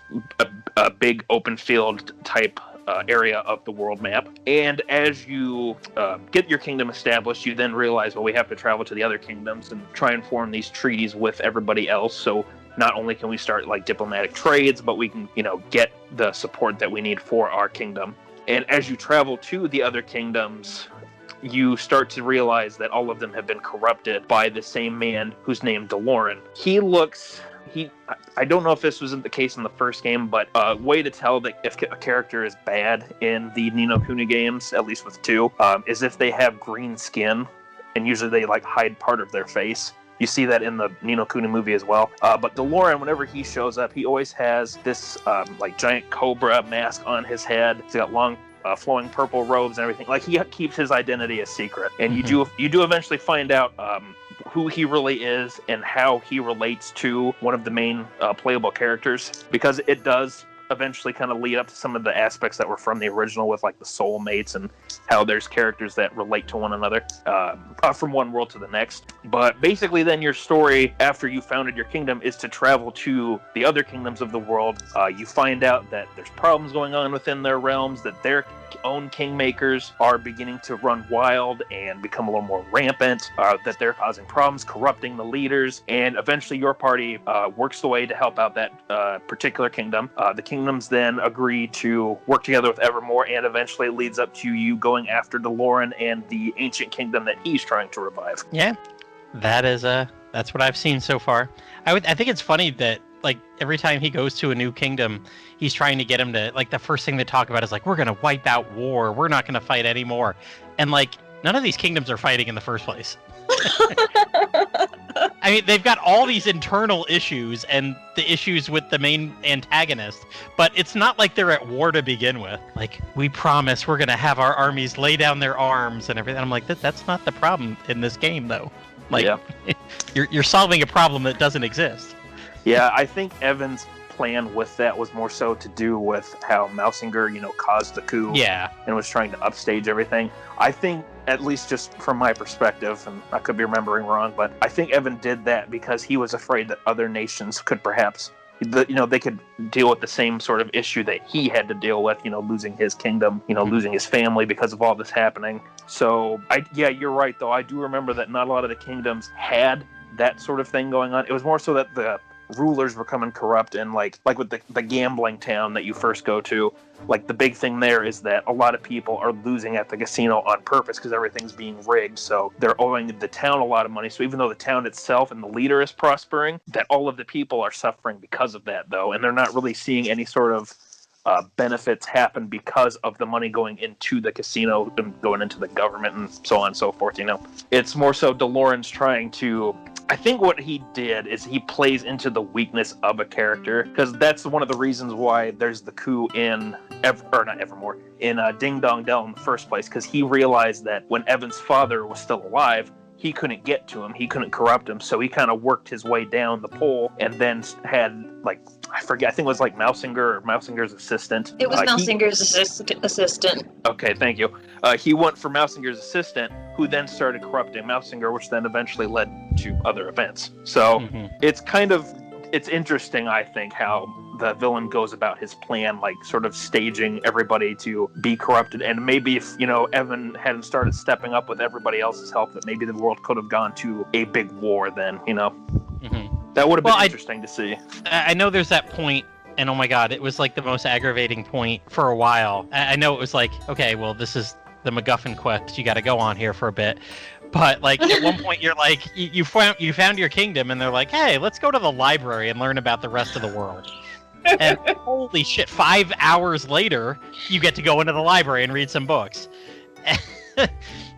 a big open field type area of the world map. And as you get your kingdom established, you then realize, well, we have to travel to the other kingdoms and try and form these treaties with everybody else. So not only can we start like diplomatic trades, but we can, get the support that we need for our kingdom. And as you travel to the other kingdoms, you start to realize that all of them have been corrupted by the same man who's named DeLorean. I don't know if this was the case in the first game, but a way to tell that if a character is bad in the Ni no Kuni games, at least with 2, is if they have green skin, and usually they like hide part of their face. You see that in the Ni no Kuni movie as well. But DeLorean, whenever he shows up, he always has this like giant cobra mask on his head. He's got long flowing purple robes and everything. Like, he keeps his identity a secret. And you do eventually find out who he really is and how he relates to one of the main playable characters, because it does eventually kind of lead up to some of the aspects that were from the original, with like the soulmates and how there's characters that relate to one another from one world to the next. But basically then your story after you founded your kingdom is to travel to the other kingdoms of the world. You find out that there's problems going on within their realms, that their own kingmakers are beginning to run wild and become a little more rampant, that they're causing problems, corrupting the leaders, and eventually your party works the way to help out that particular kingdom. The kingdoms then agree to work together with Evermore, and eventually it leads up to you going after DeLorean and the ancient kingdom that he's trying to revive. Yeah, that's what I've seen so far. I think it's funny that like every time he goes to a new kingdom, he's trying to get him to, like, the first thing they talk about is like, we're going to wipe out war. We're not going to fight anymore. And like, none of these kingdoms are fighting in the first place. I mean, they've got all these internal issues and the issues with the main antagonist, but it's not like they're at war to begin with. Like, we promise we're going to have our armies lay down their arms and everything. I'm like, that's not the problem in this game, though. Like, yeah. You're solving a problem that doesn't exist. Yeah, I think Evan's plan with that was more so to do with how Mausinger, caused the coup. Yeah. And was trying to upstage everything. I think, at least just from my perspective, and I could be remembering wrong, but I think Evan did that because he was afraid that other nations could perhaps, they could deal with the same sort of issue that he had to deal with, losing his kingdom, losing his family because of all this happening. So, you're right, though. I do remember that not a lot of the kingdoms had that sort of thing going on. It was more so that the rulers were becoming corrupt, and like with the gambling town that you first go to, like the big thing there is that a lot of people are losing at the casino on purpose because everything's being rigged, so they're owing the town a lot of money. So even though the town itself and the leader is prospering, that all of the people are suffering because of that, though, and they're not really seeing any sort of benefits happen because of the money going into the casino and going into the government and so on and so forth. It's more so DeLorean's trying to, I think what he did is he plays into the weakness of a character, because that's one of the reasons why there's the coup in Ding Dong Dell in the first place, because he realized that when Evan's father was still alive, he couldn't get to him, he couldn't corrupt him, so he kind of worked his way down the pole and then had, I forget, I think it was Mausinger or Mausinger's assistant. It was Mausinger's assistant. Okay, thank you. He went for Mausinger's assistant, who then started corrupting Mausinger, which then eventually led to other events. So it's interesting, I think, how the villain goes about his plan, sort of staging everybody to be corrupted. And maybe if, Evan hadn't started stepping up with everybody else's help, that maybe the world could have gone to a big war then, That would have been interesting to see. I know there's that point, and oh my god, it was the most aggravating point for a while. I know it was okay, well, this is the MacGuffin quest, you got to go on here for a bit. But at one point you're you found your kingdom, and they're hey, let's go to the library and learn about the rest of the world. And holy shit, 5 hours later, you get to go into the library and read some books. The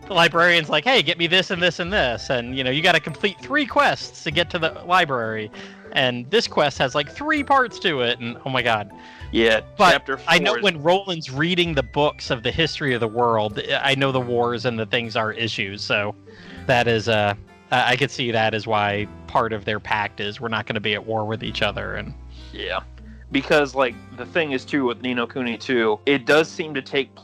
librarian's hey, get me this and this and this, and you got to complete 3 quests to get to the library, and this quest has 3 parts to it, and oh my god. Yeah, but chapter 4 I know when Roland's reading the books of the history of the world, I know the wars and the things are issues, so that is I could see that as why part of their pact is we're not going to be at war with each other. And yeah, because the thing is too with Ni no Kuni 2, it does seem to take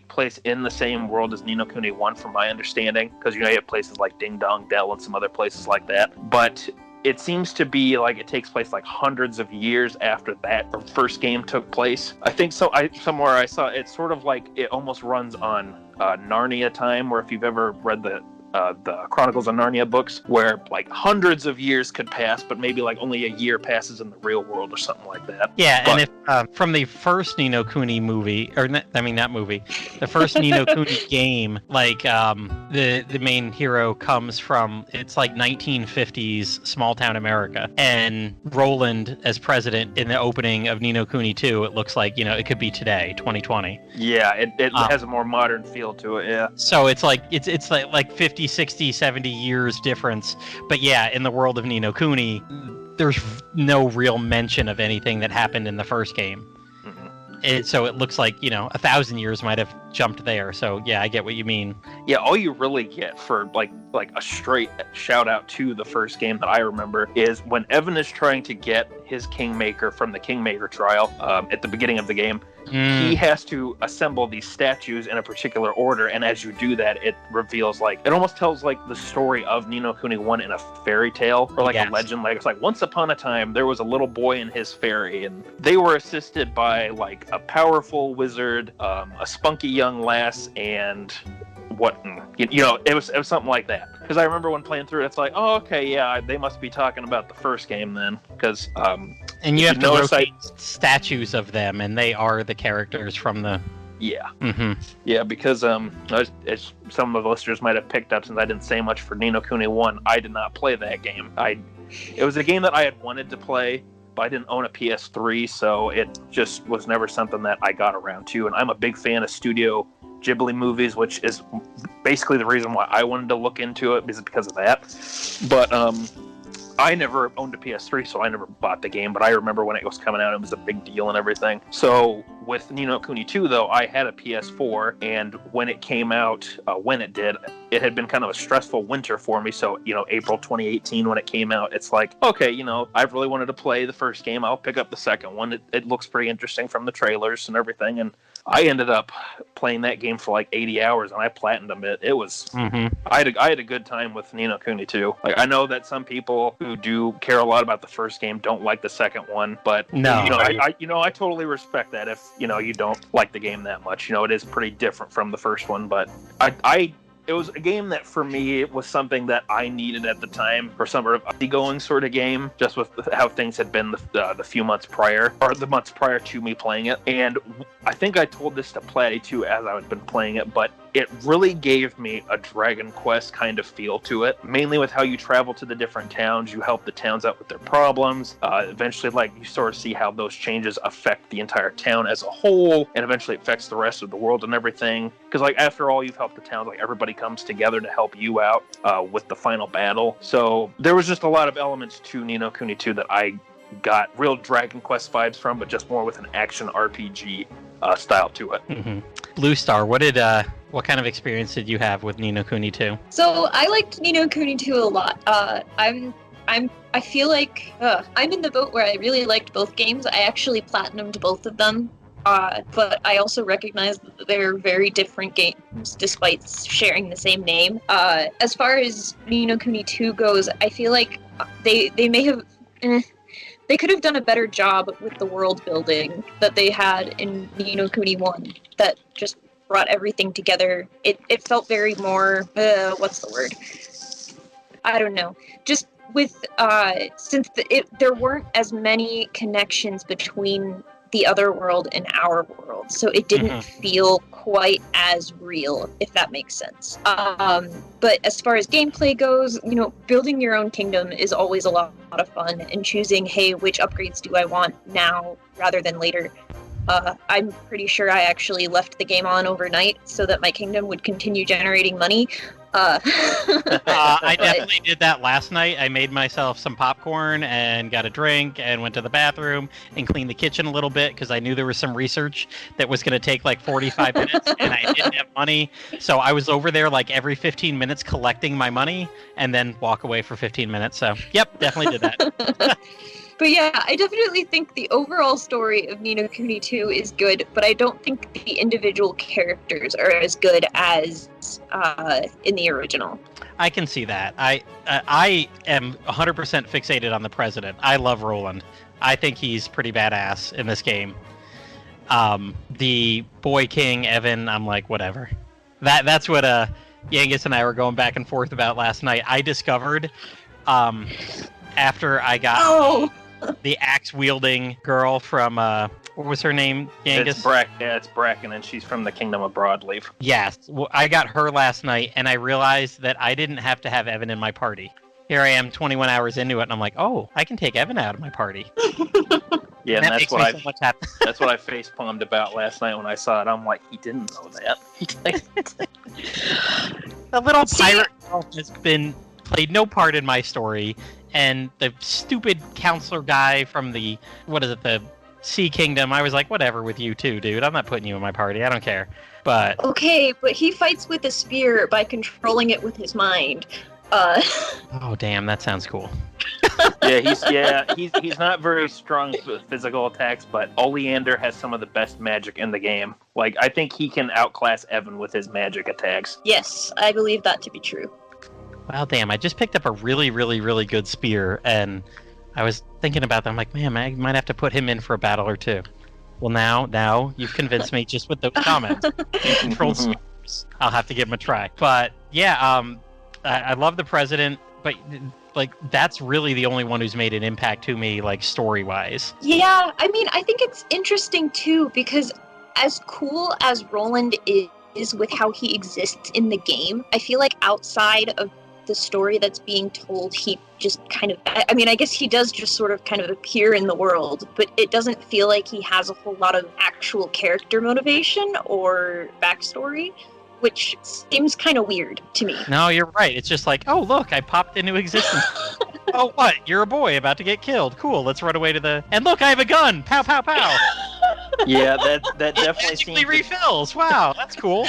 place in the same world as Ni no Kuni 1 from my understanding, because you have places like Ding Dong Dell and some other places like that, but it seems to be it takes place hundreds of years after that first game took place. I think so. Somewhere I saw it's sort of it almost runs on Narnia time, where if you've ever read the Chronicles of Narnia books, where hundreds of years could pass, but maybe only a year passes in the real world or something like that. Yeah, but, and if from the first Ni no Kuni movie, not movie, the first Ni no Kuni game, the main hero comes from, it's 1950s small town America, and Roland as president in the opening of Ni no Kuni 2, it looks it could be today, 2020. Yeah, it has a more modern feel to it. Yeah. So it's it's 50, 60, 70 years difference. But yeah, in the world of Ni no Kuni, there's no real mention of anything that happened in the first game. So it looks 1,000 years might have jumped there. So yeah, I get what you mean. Yeah, all you really get for a straight shout out to the first game that I remember is when Evan is trying to get his Kingmaker from the Kingmaker trial at the beginning of the game. He has to assemble these statues in a particular order, and as you do that, it reveals it almost tells the story of Ni no Kuni 1 in a fairy tale or a legend. It's once upon a time there was a little boy and his fairy, and they were assisted by a powerful wizard, a spunky young lass, and it was something like that. Because I remember when playing through it, it's oh, okay, yeah, they must be talking about the first game then. Because and you have to rotate statues of them, and they are the characters from the. Yeah. Yeah, because as some of the listeners might have picked up, since I didn't say much for Ni no Kuni 1, I did not play that game. It was a game that I had wanted to play, but I didn't own a PS3, so it just was never something that I got around to. And I'm a big fan of Studio Ghibli movies, which is basically the reason why I wanted to look into it, is because of that. But I never owned a PS3, so I never bought the game, but I remember when it was coming out, it was a big deal and everything. So with Ni no Kuni 2, though, I had a PS4, and when it came out, when it did, it had been kind of a stressful winter for me. So, April 2018 when it came out, it's like, okay, I've really wanted to play the first game. I'll pick up the second one. It looks pretty interesting from the trailers and everything, and I ended up playing that game for like 80 hours, and I platinumed it. It was, I had a good time with Ni no Kuni 2. Like, I know that some people who do care a lot about the first game don't like the second one, but I totally respect that if you don't like the game that much. It is pretty different from the first one, but it was a game that, for me, it was something that I needed at the time for some sort of easygoing sort of game, just with how things had been the few months prior, or the months prior to me playing it. And I think I told this to Plattym too as I had been playing it, but it really gave me a Dragon Quest kind of feel to it, mainly with how you travel to the different towns, you help the towns out with their problems. Eventually, you sort of see how those changes affect the entire town as a whole, and eventually it affects the rest of the world and everything. Because, after all, you've helped the towns, everybody comes together to help you out with the final battle. So there was just a lot of elements to Ni no Kuni 2 that I got real Dragon Quest vibes from, but just more with an action RPG style to it. Bluestar, what kind of experience did you have with Ni no Kuni 2? So I liked Ni no Kuni 2 a lot. I feel like I'm in the boat where I really liked both games. I actually platinumed both of them. But I also recognize that they're very different games, despite sharing the same name. As far as Ni no Kuni 2 goes, I feel like they may have... they could have done a better job with the world building that they had in Ni no Kuni 1. That just brought everything together. It felt very more... what's the word? I don't know. Just with... since there weren't as many connections between the other world and our world, so it didn't feel quite as real, if that makes sense. But as far as gameplay goes, building your own kingdom is always a lot of fun, and choosing, hey, which upgrades do I want now rather than later. I'm pretty sure I actually left the game on overnight so that my kingdom would continue generating money. I definitely did that last night. I made myself some popcorn and got a drink and went to the bathroom and cleaned the kitchen a little bit because I knew there was some research that was going to take 45 minutes and I didn't have money. So I was over there every 15 minutes collecting my money and then walk away for 15 minutes. So, yep, definitely did that. But yeah, I definitely think the overall story of Ni no Kuni 2 is good, but I don't think the individual characters are as good as in the original. I can see that. I am 100% fixated on the president. I love Roland. I think he's pretty badass in this game. The boy king, Evan, I'm like, whatever. That's what Yangus and I were going back and forth about last night. I discovered after I got the axe-wielding girl from, what was her name, Yangus? It's Bracken, and she's from the Kingdom of Broadleaf. Yes. Well, I got her last night, and I realized that I didn't have to have Evan in my party. Here I am 21 hours into it, and I'm like, oh, I can take Evan out of my party. Yeah, and that's what that's what I face-palmed about last night when I saw it. I'm like, he didn't know that. The little pirate girl has played no part in my story, and the stupid counselor guy from the Sea Kingdom, I was like, whatever with you too, dude. I'm not putting you in my party. I don't care. But okay, but he fights with a spear by controlling it with his mind. Oh damn, that sounds cool. He's not very strong with physical attacks, but Oleander has some of the best magic in the game. I think he can outclass Evan with his magic attacks. Yes, I believe that to be true. Wow, damn, I just picked up a really, really, really good spear, and I was thinking about that. I'm like, man, I might have to put him in for a battle or two. Well, now you've convinced me just with those comments. Controlled spears. I'll have to give him a try. But, yeah, I love the president, but, that's really the only one who's made an impact to me, story-wise. Yeah, I mean, I think it's interesting, too, because as cool as Roland is with how he exists in the game, I feel like outside of the story that's being told, he just kind of, I mean, I guess he does just sort of kind of appear in the world, but it doesn't feel like he has a whole lot of actual character motivation or backstory, which seems kind of weird to me. No, you're right. It's just oh, look, I popped into existence. Oh, what? You're a boy about to get killed. Cool, let's run away to the... And look, I have a gun! Pow, pow, pow! Yeah, that definitely Magically seems refills. Wow, that's cool.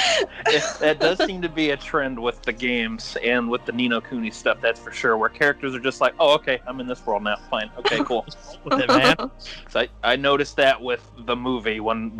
that does seem to be a trend with the games and with the Ni no Kuni stuff, that's for sure, where characters are just like, oh, okay, I'm in this world now, fine, okay, cool. With it, man. So I noticed that with the movie when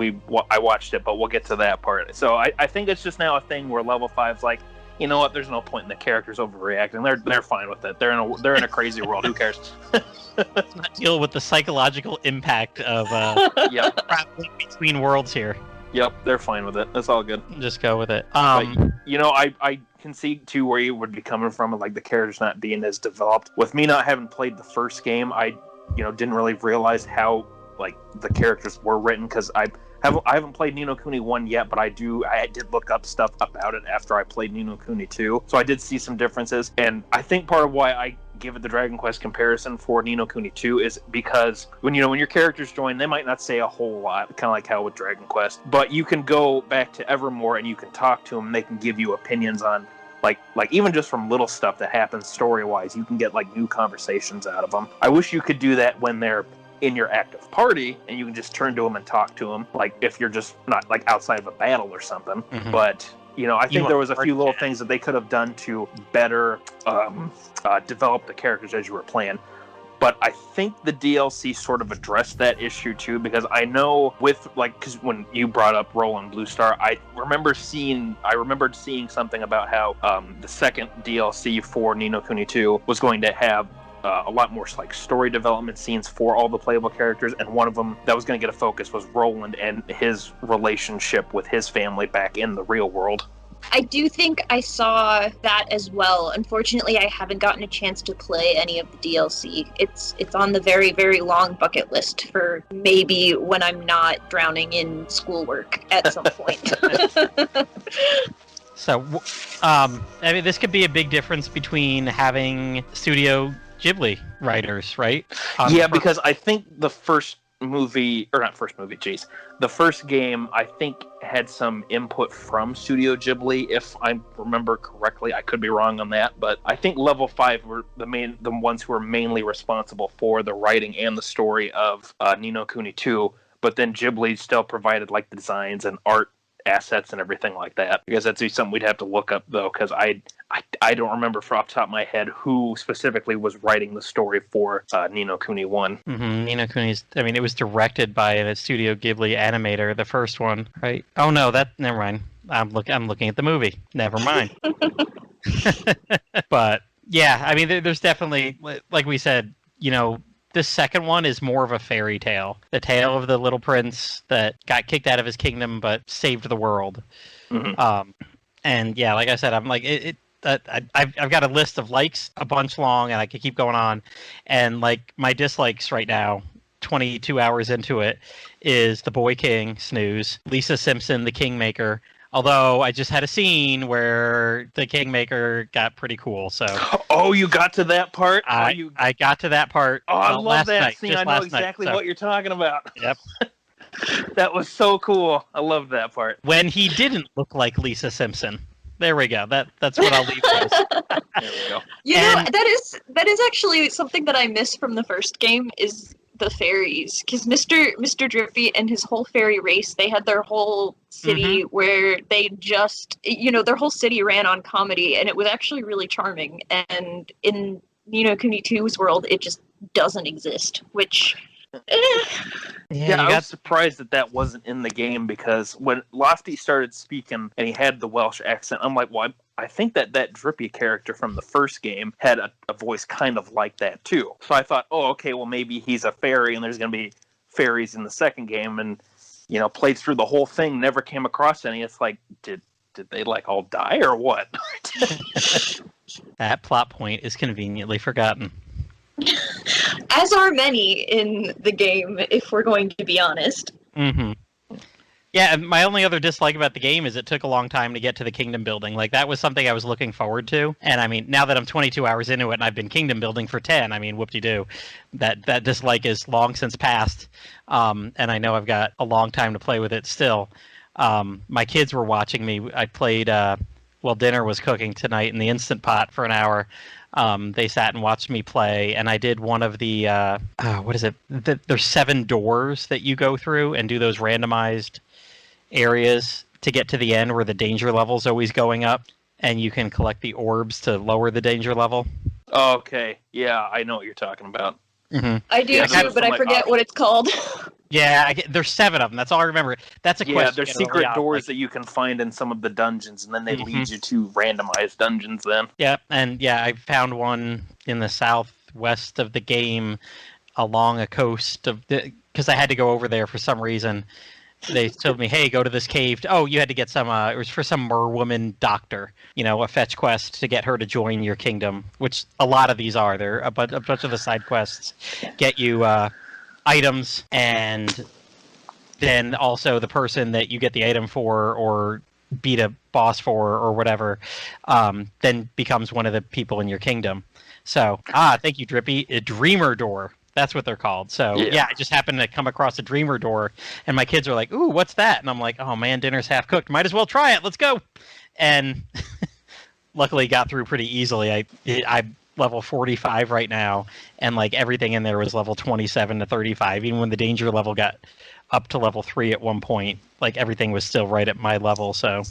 I watched it, but we'll get to that part. So I think it's just now a thing where level 5's like, you know what, there's no point in the characters overreacting. They're fine with it. They're in a crazy world. Who cares? Let's not deal with the psychological impact of traveling between worlds here. Yep, they're fine with it. That's all good. Just go with it. But, I can see too where you would be coming from, like the characters not being as developed. With me not having played the first game, I didn't really realize how like the characters were written, because I haven't played Ni no Kuni 1 yet, but I did look up stuff about it after I played Ni no Kuni 2, so I did see some differences. And I think part of why I give it the Dragon Quest comparison for Ni no Kuni 2 is because when your characters join, they might not say a whole lot, kind of like how with Dragon Quest, but you can go back to Evermore and you can talk to them, and they can give you opinions on like even just from little stuff that happens story-wise. You can get like new conversations out of them. I wish you could do that when they're in your active party, and you can just turn to them and talk to them, like if you're just not like outside of a battle or something. Mm-hmm. But I think there was a few little things that they could have done to better develop the characters as you were playing. But I think the DLC sort of addressed that issue too, because I know because when you brought up Roland Bluestar, I remembered seeing something about how the second DLC for Ni no Kuni 2 was going to have a lot more like story development scenes for all the playable characters, and one of them that was going to get a focus was Roland and his relationship with his family back in the real world. I do think I saw that as well. Unfortunately, I haven't gotten a chance to play any of the DLC. It's on the very, very long bucket list for maybe when I'm not drowning in schoolwork at some point. So, this could be a big difference between having Studio Ghibli writers, right? Because I think the first game, I think, had some input from Studio Ghibli, if I remember correctly. I could be wrong on that, but I think Level 5 were the ones who were mainly responsible for the writing and the story of Ni no Kuni 2, but then Ghibli still provided like the designs and art assets and everything like that. Because that'd be something we'd have to look up, though, because I don't remember off the top of my head who specifically was writing the story for Ni no Kuni 1. Mm-hmm. Ni no Kuni's, it was directed by a Studio Ghibli animator, the first one, right? Oh no, never mind. I'm looking at the movie. Never mind. But yeah, there's definitely, like we said, this second one is more of a fairy tale. The tale of the little prince that got kicked out of his kingdom but saved the world. Mm-hmm. And yeah, like I said, I'm like I've got a list of likes a bunch long, and I could keep going on. And like my dislikes right now, 22 hours into it, is the Boy King, snooze. Lisa Simpson, the Kingmaker. Although I just had a scene where the Kingmaker got pretty cool, so... Oh, you got to that part? I got to that part. Oh, I love that night, scene. I know exactly what you're talking about. Yep. That was so cool. I loved that part. When he didn't look like Lisa Simpson. There we go. That's what I'll leave as. There we go. That is actually something that I miss from the first game, is the fairies, because Mr. Drippy and his whole fairy race, they had their whole city where they just, their whole city ran on comedy, and it was actually really charming. And in Ni no Kuni 2's world, it just doesn't exist, which... Yeah, I was surprised that wasn't in the game, because when Lofty started speaking and he had the Welsh accent, I'm like, well, I think that Drippy character from the first game had a voice kind of like that too. So I thought, oh, okay, well, maybe he's a fairy and there's going to be fairies in the second game, and played through the whole thing, never came across any. It's like, did they like all die or what? That plot point is conveniently forgotten. As are many in the game, if we're going to be honest. Mm-hmm. Yeah, and my only other dislike about the game is it took a long time to get to the kingdom building. Like, that was something I was looking forward to. And now that I'm 22 hours into it and I've been kingdom building for 10, whoop-de-doo. That dislike is long since passed. And I know I've got a long time to play with it still. My kids were watching me. I played while dinner was cooking tonight in the Instant Pot for an hour. They sat and watched me play, and I did one of the what is it? There's 7 doors that you go through and do those randomized areas to get to the end where the danger level's always going up, and you can collect the orbs to lower the danger level. Okay, yeah, I know what you're talking about. Mm-hmm. I do too, but I forget what it's called. Yeah, there's 7 of them. That's all I remember. That's a quest. Yeah, there's secret doors that you can find in some of the dungeons, and then they lead you to randomized dungeons then. Yeah, and I found one in the southwest of the game along a coast of because I had to go over there for some reason. They told me, hey, go to this cave. Oh, you had to get some, it was for some merwoman doctor, a fetch quest to get her to join your kingdom, which a lot of these are. There a bunch of the side quests get you items, and then also the person that you get the item for or beat a boss for or whatever then becomes one of the people in your kingdom. So, thank you, Drippy. A dreamer door. That's what they're called. So, yeah, I just happened to come across a dreamer door, and my kids are like, ooh, what's that? And I'm like, oh, man, dinner's half cooked. Might as well try it. Let's go. And luckily got through pretty easily. I'm level 45 right now, and, like, everything in there was level 27 to 35. Even when the danger level got up to level 3 at one point, like, everything was still right at my level, so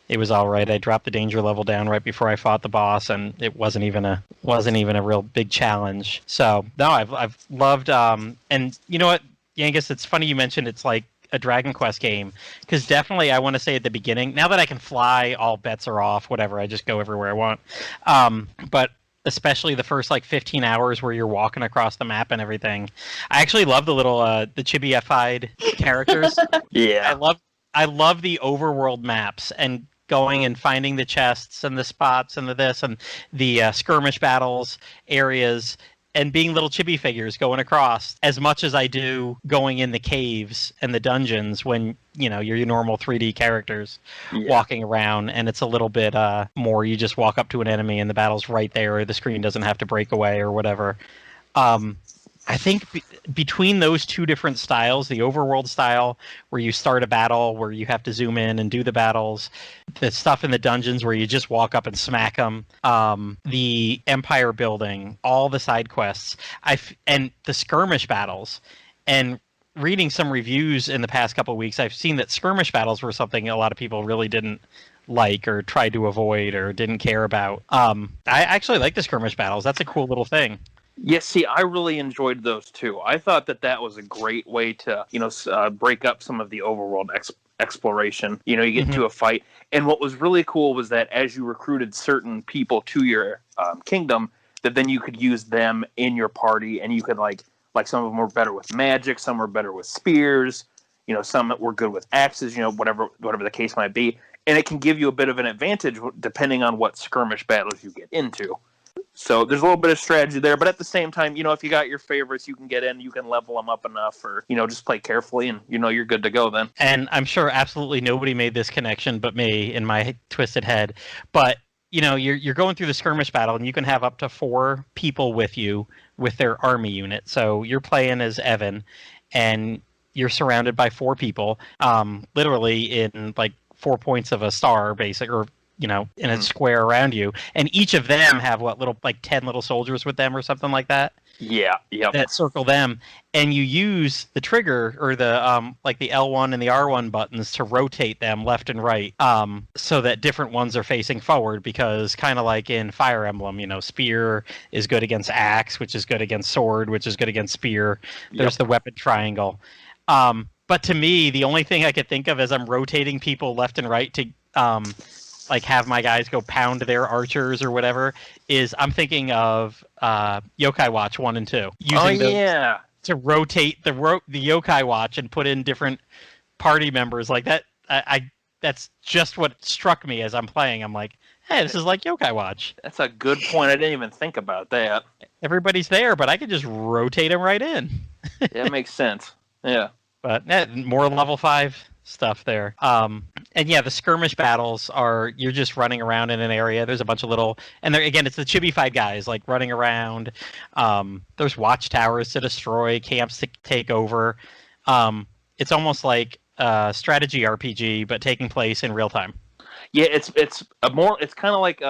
it was all right. I dropped the danger level down right before I fought the boss, and it wasn't even a real big challenge. So no, I've loved. And you know what, Yangus? It's funny you mentioned it's like a Dragon Quest game, because definitely I want to say at the beginning. Now that I can fly, all bets are off. Whatever, I just go everywhere I want. But especially the first like 15 hours where you're walking across the map and everything, I actually love the little the chibi-ified characters. Yeah, I love the overworld maps and going and finding the chests and the spots and the skirmish battles areas and being little chibi figures going across, as much as I do going in the caves and the dungeons when you're your normal 3D characters walking around, and it's a little bit more you just walk up to an enemy and the battle's right there, or the screen doesn't have to break away or whatever. I think between those two different styles, the overworld style where you start a battle where you have to zoom in and do the battles, the stuff in the dungeons where you just walk up and smack them, the empire building, all the side quests, and the skirmish battles. And reading some reviews in the past couple of weeks, I've seen that skirmish battles were something a lot of people really didn't like or tried to avoid or didn't care about. I actually like the skirmish battles. That's a cool little thing. Yeah, see, I really enjoyed those too. I thought that was a great way to, break up some of the overworld exploration. You get into a fight, and what was really cool was that as you recruited certain people to your kingdom, that then you could use them in your party, and you could like some of them were better with magic, some were better with spears, some that were good with axes, whatever the case might be, and it can give you a bit of an advantage depending on what skirmish battles you get into. So there's a little bit of strategy there, but at the same time, if you got your favorites, you can get in, you can level them up enough, or, just play carefully, and, you're good to go then. And I'm sure absolutely nobody made this connection but me in my twisted head. But, you're going through the skirmish battle, and you can have up to 4 people with you with their army unit. So you're playing as Evan, and you're surrounded by 4 people, literally in, like, 4 points of a star, basically, or in a square around you, and each of them have 10 little soldiers with them or something like that. Yeah, yeah. That circle them, and you use the trigger or the the L1 and the R1 buttons to rotate them left and right, so that different ones are facing forward. Because kind of like in Fire Emblem, spear is good against axe, which is good against sword, which is good against spear. There's the weapon triangle. But to me, the only thing I could think of as I'm rotating people left and right to have my guys go pound their archers or whatever, is I'm thinking of Yokai Watch 1 and 2. Using to rotate the Yokai Watch and put in different party members like that. That's just what struck me as I'm playing. I'm like, hey, this is like Yokai Watch. That's a good point. I didn't even think about that. Everybody's there, but I could just rotate them right in. Yeah, it makes sense. Yeah. But more level 5 stuff there. And yeah, the skirmish battles are, you're just running around in an area. There's a bunch of little, and there again, it's the chibi-fied guys like running around. There's watchtowers to destroy, camps to take over. It's almost like a strategy RPG, but taking place in real time. Yeah, it's kind of like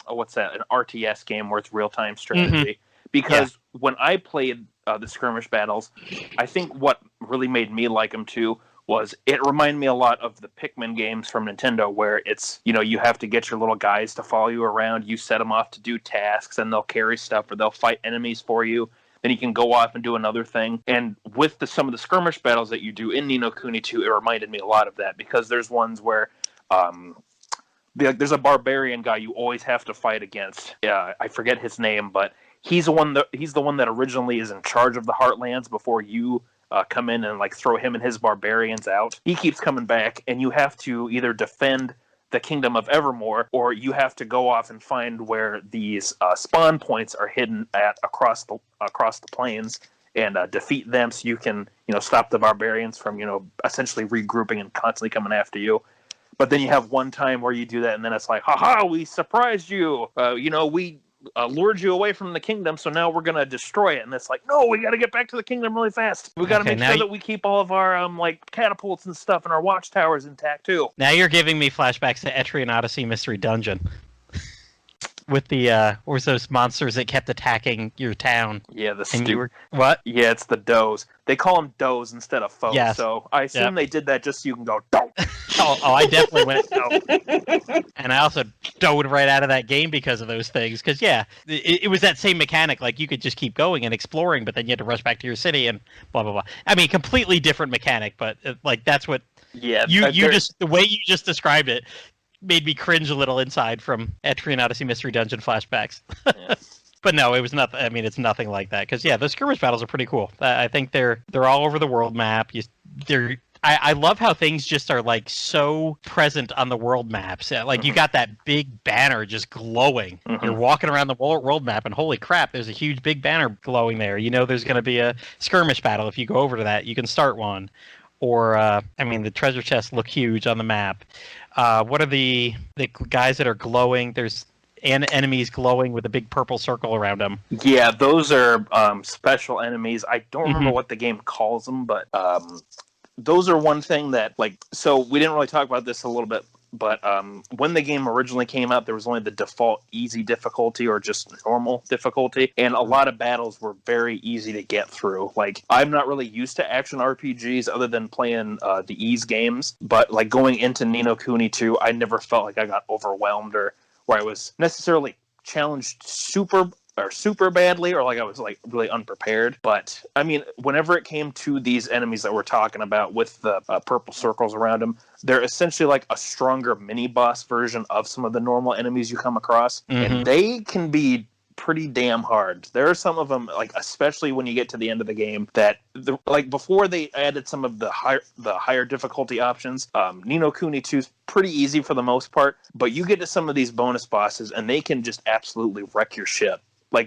what's that? An RTS game where it's real time strategy. Because when I played the skirmish battles, I think what really made me like them too was it reminded me a lot of the Pikmin games from Nintendo, where it's, you have to get your little guys to follow you around. You set them off to do tasks, and they'll carry stuff, or they'll fight enemies for you. Then you can go off and do another thing. And with some of the skirmish battles that you do in Ni no Kuni 2, it reminded me a lot of that, because there's ones where there's a barbarian guy you always have to fight against. I forget his name, but he's the one that originally is in charge of the Heartlands before you come in and throw him and his barbarians out. He keeps coming back, and you have to either defend the Kingdom of Evermore, or you have to go off and find where these spawn points are hidden at across the plains, and defeat them, so you can stop the barbarians from essentially regrouping and constantly coming after you. But then you have one time where you do that, and then it's like, haha, we surprised you. We lured you away from the kingdom, so now we're going to destroy it. And it's like, no, we got to get back to the kingdom really fast. We got to make sure that we keep all of our catapults and stuff and our watchtowers intact too. Now you're giving me flashbacks to Etrian Odyssey Mystery Dungeon. With the or those monsters that kept attacking your town. Yeah, what? Yeah, it's the does. They call them does instead of foes. Yes. So I assume they did that just so you can go doe. Oh, I definitely went doe. And I also doed right out of that game because of those things. Because it was that same mechanic. Like, you could just keep going and exploring, but then you had to rush back to your city and blah blah blah. I mean, completely different mechanic, but that's what. Yeah, the way you just described it made me cringe a little inside from Etrian Odyssey Mystery Dungeon flashbacks. But no, it was nothing. I mean, it's nothing like that. Because the skirmish battles are pretty cool. I think they're all over the world map. I love how things just are so present on the world maps. You got that big banner just glowing. Mm-hmm. You're walking around the world map, and holy crap, there's a huge big banner glowing there. There's going to be a skirmish battle. If you go over to that, you can start one. Or the treasure chests look huge on the map. What are the guys that are glowing? There's enemies glowing with a big purple circle around them. Yeah, those are special enemies. I don't remember what the game calls them, but those are one thing that, so we didn't really talk about this a little bit, but when the game originally came out, there was only the default easy difficulty or just normal difficulty, and a lot of battles were very easy to get through. I'm not really used to action RPGs other than playing the ease games, but going into Ni no Kuni 2, I never felt like I got overwhelmed or where I was necessarily challenged super badly, or I was really unprepared. But I mean, whenever it came to these enemies that we're talking about with the purple circles around them, they're essentially a stronger mini boss version of some of the normal enemies you come across, and they can be pretty damn hard. There are some of them, especially when you get to the end of the game, that before they added some of the higher difficulty options, Ni no Kuni 2 is pretty easy for the most part, but you get to some of these bonus bosses and they can just absolutely wreck your ship.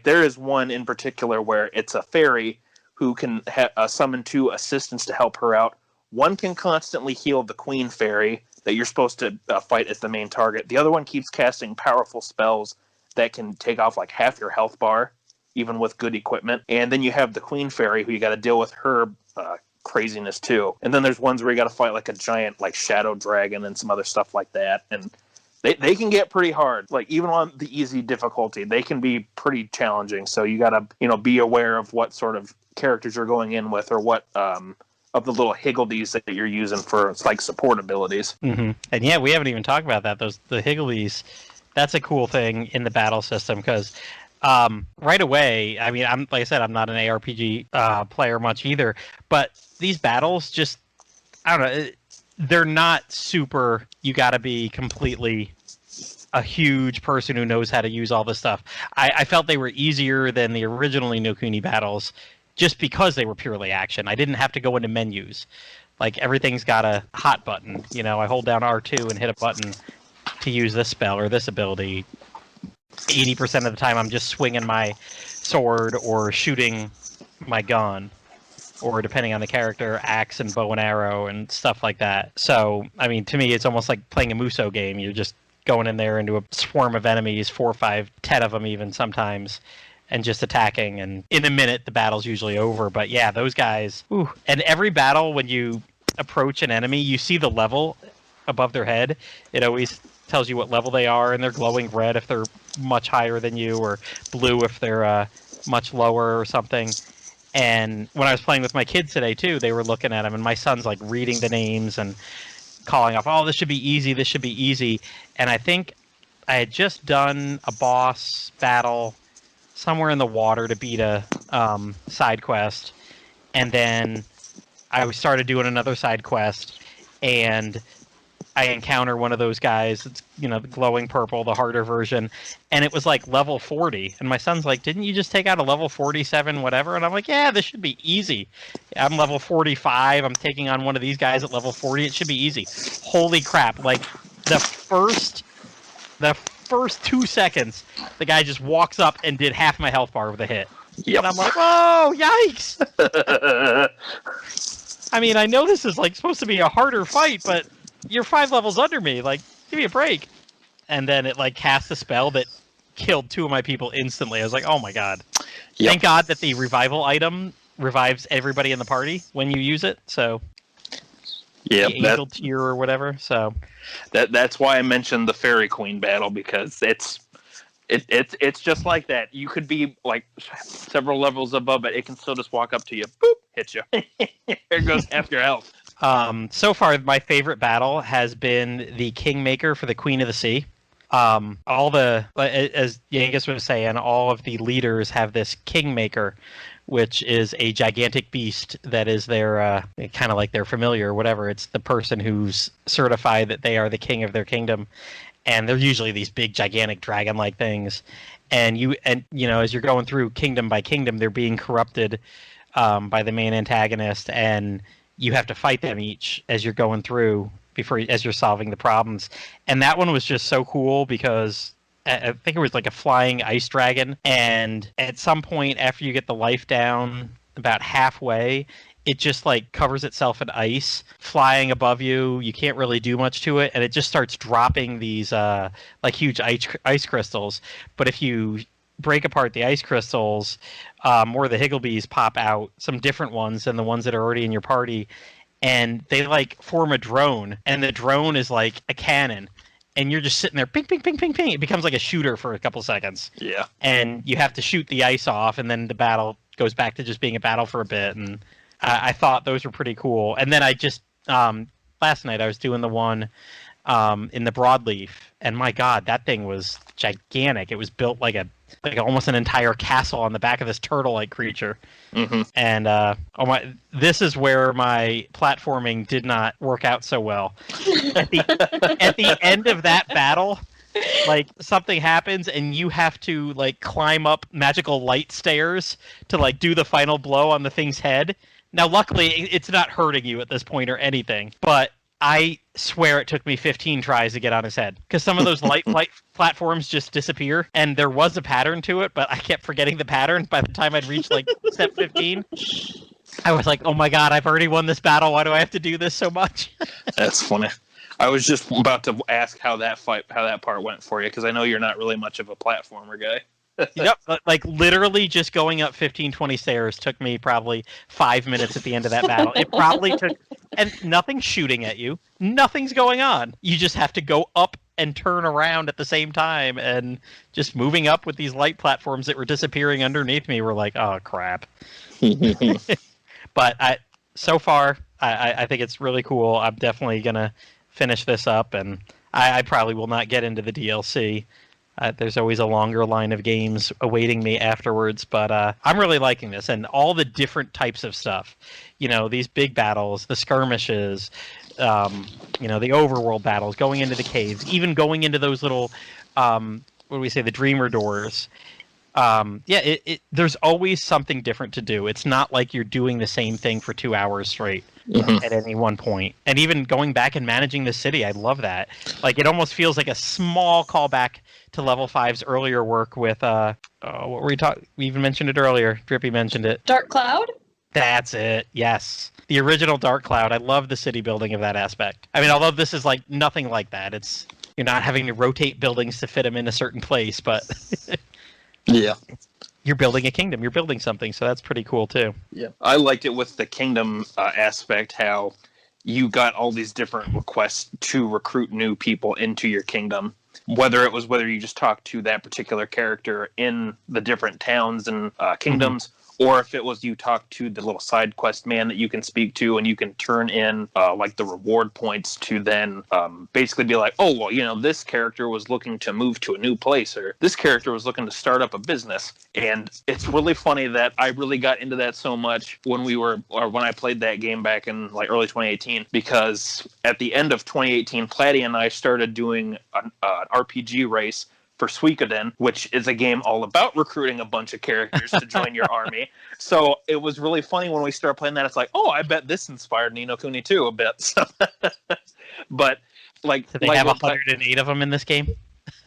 There is one in particular where it's a fairy who can summon 2 assistants to help her out. One can constantly heal the queen fairy that you're supposed to fight as the main target. The other one keeps casting powerful spells that can take off half your health bar, even with good equipment. And then you have the queen fairy, who you got to deal with her craziness too. And then there's ones where you got to fight a giant shadow dragon and some other stuff like that. And they can get pretty hard. Even on the easy difficulty, they can be pretty challenging. So you got to be aware of what sort of characters you're going in with, or what of the little higgledies that you're using for support abilities. Mm-hmm. And we haven't even talked about that. The higgledies. That's a cool thing in the battle system, because right away, I mean, I'm not an ARPG player much either, but these battles just, I don't know, they're not super, you gotta be completely a huge person who knows how to use all this stuff. I felt they were easier than the original Ni no Kuni battles just because they were purely action. I didn't have to go into menus. Everything's got a hot button. I hold down R2 and hit a button to use this spell or this ability. 80% of the time I'm just swinging my sword or shooting my gun, or depending on the character, axe and bow and arrow and stuff like that. So, I mean, to me, it's almost like playing a Muso game. You're just going in there into a swarm of enemies, 4, 5, 10 of them even sometimes, and just attacking. And in a minute, the battle's usually over. But those guys, and every battle, when you approach an enemy, you see the level above their head. It always tells you what level they are, and they're glowing red if they're much higher than you, or blue if they're much lower or something. And when I was playing with my kids today too, they were looking at them, and my son's like reading the names and calling off, "Oh, this should be easy. This should be easy." And I think I had just done a boss battle somewhere in the water to beat a side quest, and then I started doing another side quest, and I encounter one of those guys. It's, the glowing purple, the harder version, and it was like level 40. And my son's like, "Didn't you just take out a level 47 whatever?" And I'm like, "Yeah, this should be easy. I'm level 45. I'm taking on one of these guys at level 40. It should be easy." Holy crap! Like the first 2 seconds, the guy just walks up and did half my health bar with a hit. Yep. And I'm like, "Whoa, yikes!" I mean, I know this is like supposed to be a harder fight, but you're 5 levels under me. Like, give me a break. And then it like cast a spell that killed 2 of my people instantly. I was like, "Oh my god!" Yep. Thank God that the revival item revives everybody in the party when you use it. So, yeah, the angel tier or whatever. So that's why I mentioned the Fairy Queen battle, because it's just like that. You could be like several levels above it. It can still just walk up to you, boop, hit you. There goes half your health. So far, my favorite battle has been the Kingmaker for the Queen of the Sea. All the, as Yangus was saying, all of the leaders have this Kingmaker, which is a gigantic beast that is their, kind of like their familiar or whatever. It's the person who's certified that they are the king of their kingdom. And they're usually these big, gigantic dragon-like things. And as you're going through kingdom by kingdom, they're being corrupted by the main antagonist, and you have to fight them each as you're going through as you're solving the problems. And that one was just so cool because I think it was like a flying ice dragon, and at some point after you get the life down about halfway, it just like covers itself in ice, flying above you. You can't really do much to it, and it just starts dropping these like huge ice crystals. But if you break apart the ice crystals, more of the Higglebees pop out, some different ones than the ones that are already in your party, and they like form a drone, and the drone is like a cannon, and you're just sitting there, ping, ping, ping, ping, ping. It becomes like a shooter for a couple seconds. Yeah. And you have to shoot the ice off, and then the battle goes back to just being a battle for a bit. And I thought those were pretty cool. And then I just last night I was doing the one in the broadleaf, and my God, that thing was gigantic. It was built like almost an entire castle on the back of this turtle-like creature. Mm-hmm. And this is where my platforming did not work out so well. At the end of that battle, like something happens and you have to like climb up magical light stairs to like do the final blow on the thing's head. Now, luckily, it's not hurting you at this point or anything, but I swear it took me 15 tries to get on his head, because some of those light platforms just disappear, and there was a pattern to it, but I kept forgetting the pattern by the time I'd reached like step 15. I was like, "Oh my God, I've already won this battle. Why do I have to do this so much?" That's funny. I was just about to ask how that part went for you, because I know you're not really much of a platformer guy. Yep, like literally just going up 15, 20 stairs took me probably 5 minutes at the end of that battle. It probably took, and nothing's shooting at you. Nothing's going on. You just have to go up and turn around at the same time, and just moving up with these light platforms that were disappearing underneath me were like, "Oh, crap." But so far, I think it's really cool. I'm definitely going to finish this up, and I probably will not get into the DLC. There's always a longer line of games awaiting me afterwards, but I'm really liking this, and all the different types of stuff. These big battles, the skirmishes, the overworld battles, going into the caves, even going into those little, what do we say, the dreamer doors. There's always something different to do. It's not like you're doing the same thing for 2 hours straight. Mm-hmm. At any one point. And even going back and managing the city, I love that. Like, it almost feels like a small callback to Level 5's earlier work with, what were we talking? We even mentioned it earlier. Drippy mentioned it. Dark Cloud? That's it, yes. The original Dark Cloud. I love the city building of that aspect. I mean, although this is like nothing like that. You're not having to rotate buildings to fit them in a certain place, but... Yeah. You're building a kingdom. You're building something, so that's pretty cool too. Yeah, I liked it with the kingdom aspect. How you got all these different requests to recruit new people into your kingdom. Whether you just talked to that particular character in the different towns and kingdoms, or if it was you talk to the little side quest man that you can speak to, and you can turn in like the reward points to then basically be like, oh, well, this character was looking to move to a new place, or this character was looking to start up a business. And it's really funny that I really got into that so much when I played that game back in like early 2018, because at the end of 2018, Plattym and I started doing an RPG race for Suikoden, which is a game all about recruiting a bunch of characters to join your army. So it was really funny when we started playing that. It's like, oh, I bet this inspired Ni no Kuni 2 a bit. So, but like, so they have 108 of them in this game.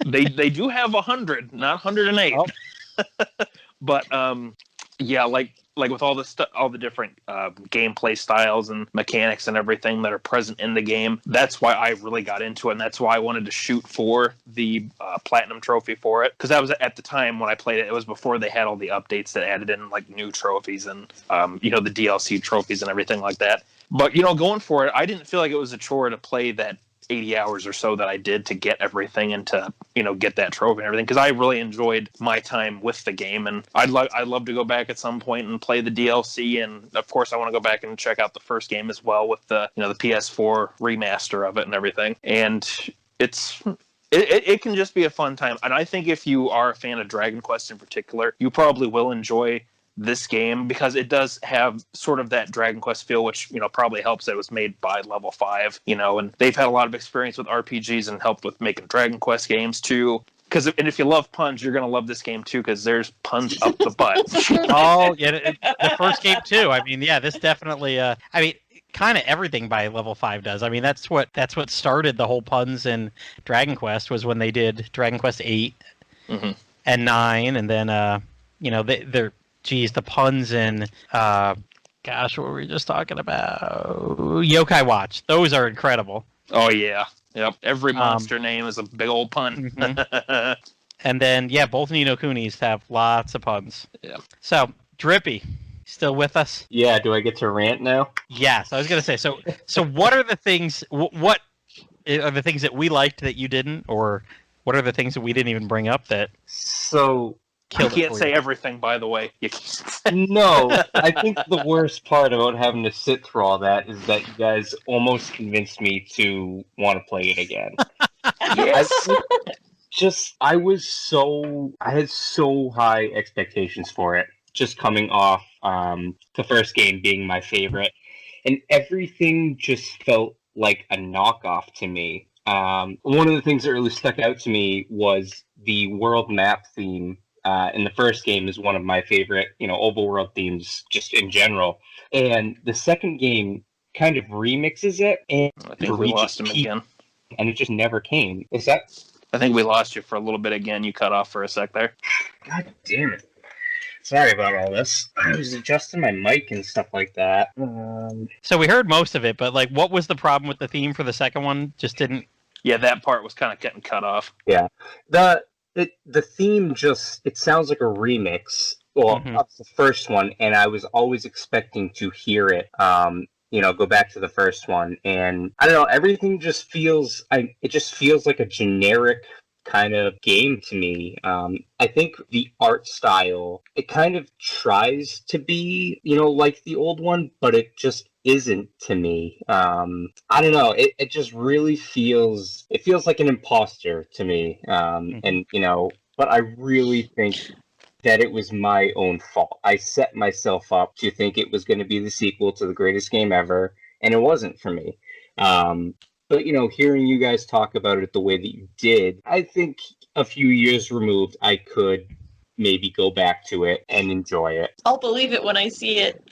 They do have 100, not 108. Oh. But yeah, like with all the different gameplay styles and mechanics and everything that are present in the game, that's why I really got into it, and that's why I wanted to shoot for the platinum trophy for it, because that was at the time when I played it. It was before they had all the updates that added in like new trophies and the DLC trophies and everything like that. But going for it, I didn't feel like it was a chore to play that 80 hours or so that I did to get everything and to get that trophy and everything, because I really enjoyed my time with the game, and I'd love to go back at some point and play the DLC, and of course I want to go back and check out the first game as well with the the PS4 remaster of it and everything. And it can just be a fun time, and I think if you are a fan of Dragon Quest in particular, you probably will enjoy this game, because it does have sort of that Dragon Quest feel, which probably helps that it was made by Level 5, and they've had a lot of experience with RPGs and helped with making Dragon Quest games too. And if you love puns, you're gonna love this game too, because there's puns up the butt. Oh yeah, the first game too. I mean, yeah, this definitely. Kind of everything by Level 5 does. I mean, that's what started the whole puns in Dragon Quest, was when they did Dragon Quest 8 and 9, and then they're. Geez, the puns in, what were we just talking about? Yokai Watch. Those are incredible. Oh, yeah. Yep. Every monster name is a big old pun. And then, yeah, both Ni no Kunis have lots of puns. Yeah. So, Drippy, still with us? Yeah, do I get to rant now? Yes, I was going to say. So what are the things, what are the things that we liked that you didn't? Or what are the things that we didn't even bring up that... So... You can't say everything, by the way. No, I think the worst part about having to sit through all that is that you guys almost convinced me to want to play it again. Yes. I had so high expectations for it, just coming off the first game being my favorite, and everything just felt like a knockoff to me. One of the things that really stuck out to me was the world map theme. In the first game is one of my favorite, overworld themes just in general. And the second game kind of remixes it. And I think we lost him again. And it just never came. Is that? I think we lost you for a little bit again. You cut off for a sec there. God damn it. Sorry about all this. I was adjusting my mic and stuff like that. So we heard most of it, but what was the problem with the theme for the second one? Just didn't... Yeah, that part was kind of getting cut off. Yeah. The theme it sounds like a remix of the first one, and I was always expecting to hear it, go back to the first one, and I don't know, everything just feels like a generic kind of game to me. I think the art style, it kind of tries to be, like the old one, but it just isn't to me. I don't know. It just really feels like an imposter to me. And but I really think that it was my own fault. I set myself up to think it was going to be the sequel to the greatest game ever, and it wasn't for me. But hearing you guys talk about it the way that you did, I think a few years removed, I could maybe go back to it and enjoy it. I'll believe it when I see it.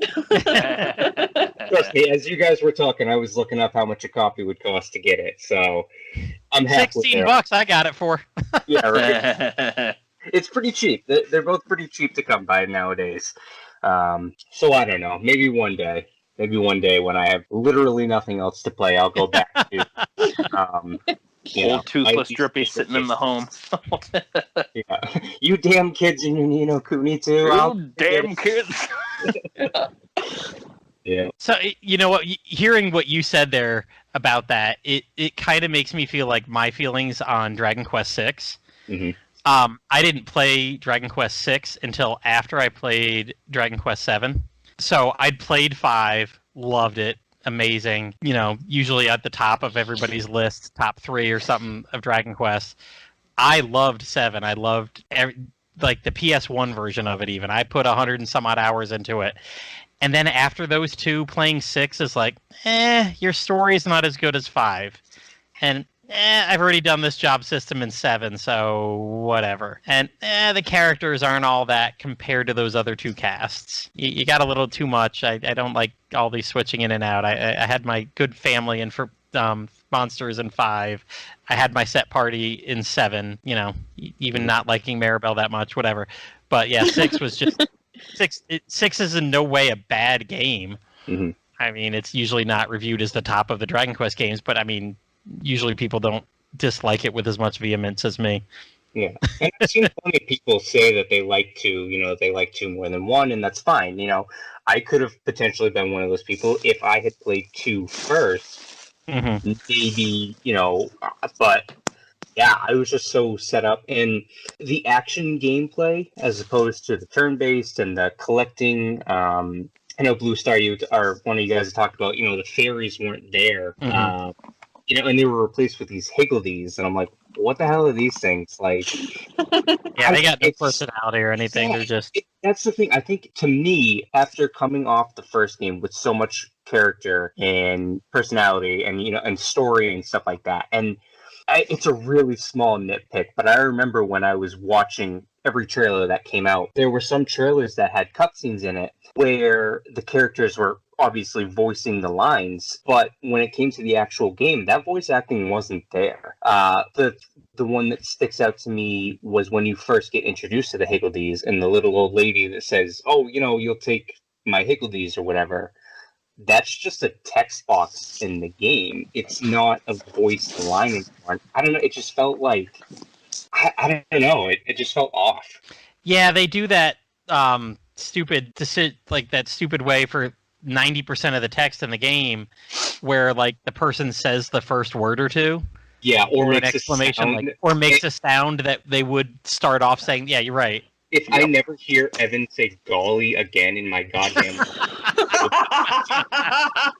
Trust me, as you guys were talking, I was looking up how much a copy would cost to get it, so I'm happy. $16 I got it for. Yeah, right. It's pretty cheap. They're both pretty cheap to come by nowadays. So I don't know. Maybe one day when I have literally nothing else to play, I'll go back to old toothless Drippy sitting in the home. Yeah. You damn kids in your Ni no Kuni too. You damn kids. Yeah. So you know what? Hearing what you said there about that, it kind of makes me feel like my feelings on Dragon Quest VI. Hmm. I didn't play Dragon Quest VI until after I played Dragon Quest VII. So I'd played 5, loved it, amazing. You know, usually at the top of everybody's list, top 3 or something of Dragon Quest. I loved 7. I loved like the PS1 version of it. Even I put 100 and some odd hours into it. And then after those 2, playing 6 is like, your story is not as good as 5. And I've already done this job system in 7, so whatever. And the characters aren't all that compared to those other 2 casts. You got a little too much. I don't like all these switching in and out. I had my good family and for monsters in 5. I had my set party in 7. You know, even not liking Maribel that much, whatever. But yeah, 6 was just 6 is in no way a bad game. Mm-hmm. I mean, it's usually not reviewed as the top of the Dragon Quest games, but I mean, usually people don't dislike it with as much vehemence as me. Yeah, and I've seen plenty of people say that they like 2, they like 2 more than 1, and that's fine. I could have potentially been one of those people if I had played 2 first, maybe, but yeah, I was just so set up in the action gameplay as opposed to the turn-based and the collecting. I know Bluestar, one of you guys talked about, the fairies weren't there, and they were replaced with these higgledies, and I'm like, what the hell are these things? Like, yeah, they got no personality or anything. They're just... That's the thing. I think, to me, after coming off the first game with so much character and personality and, and story and stuff like that, and it's a really small nitpick, but I remember when I was watching every trailer that came out, there were some trailers that had cutscenes in it where the characters were obviously voicing the lines, but when it came to the actual game, that voice acting wasn't there. The one that sticks out to me was when you first get introduced to the Higgledies and the little old lady that says, "Oh, you'll take my Higgledies," or whatever. That's just a text box in the game. It's not a voiced line anymore. I don't know. It just felt like, I don't know. It just felt off. Yeah, they do that stupid way for 90% of the text in the game, where like the person says the first word or two. Yeah, or an exclamation, or makes a sound that they would start off saying. Yeah, you're right. If I never hear Evan say "golly" again in my goddamn life,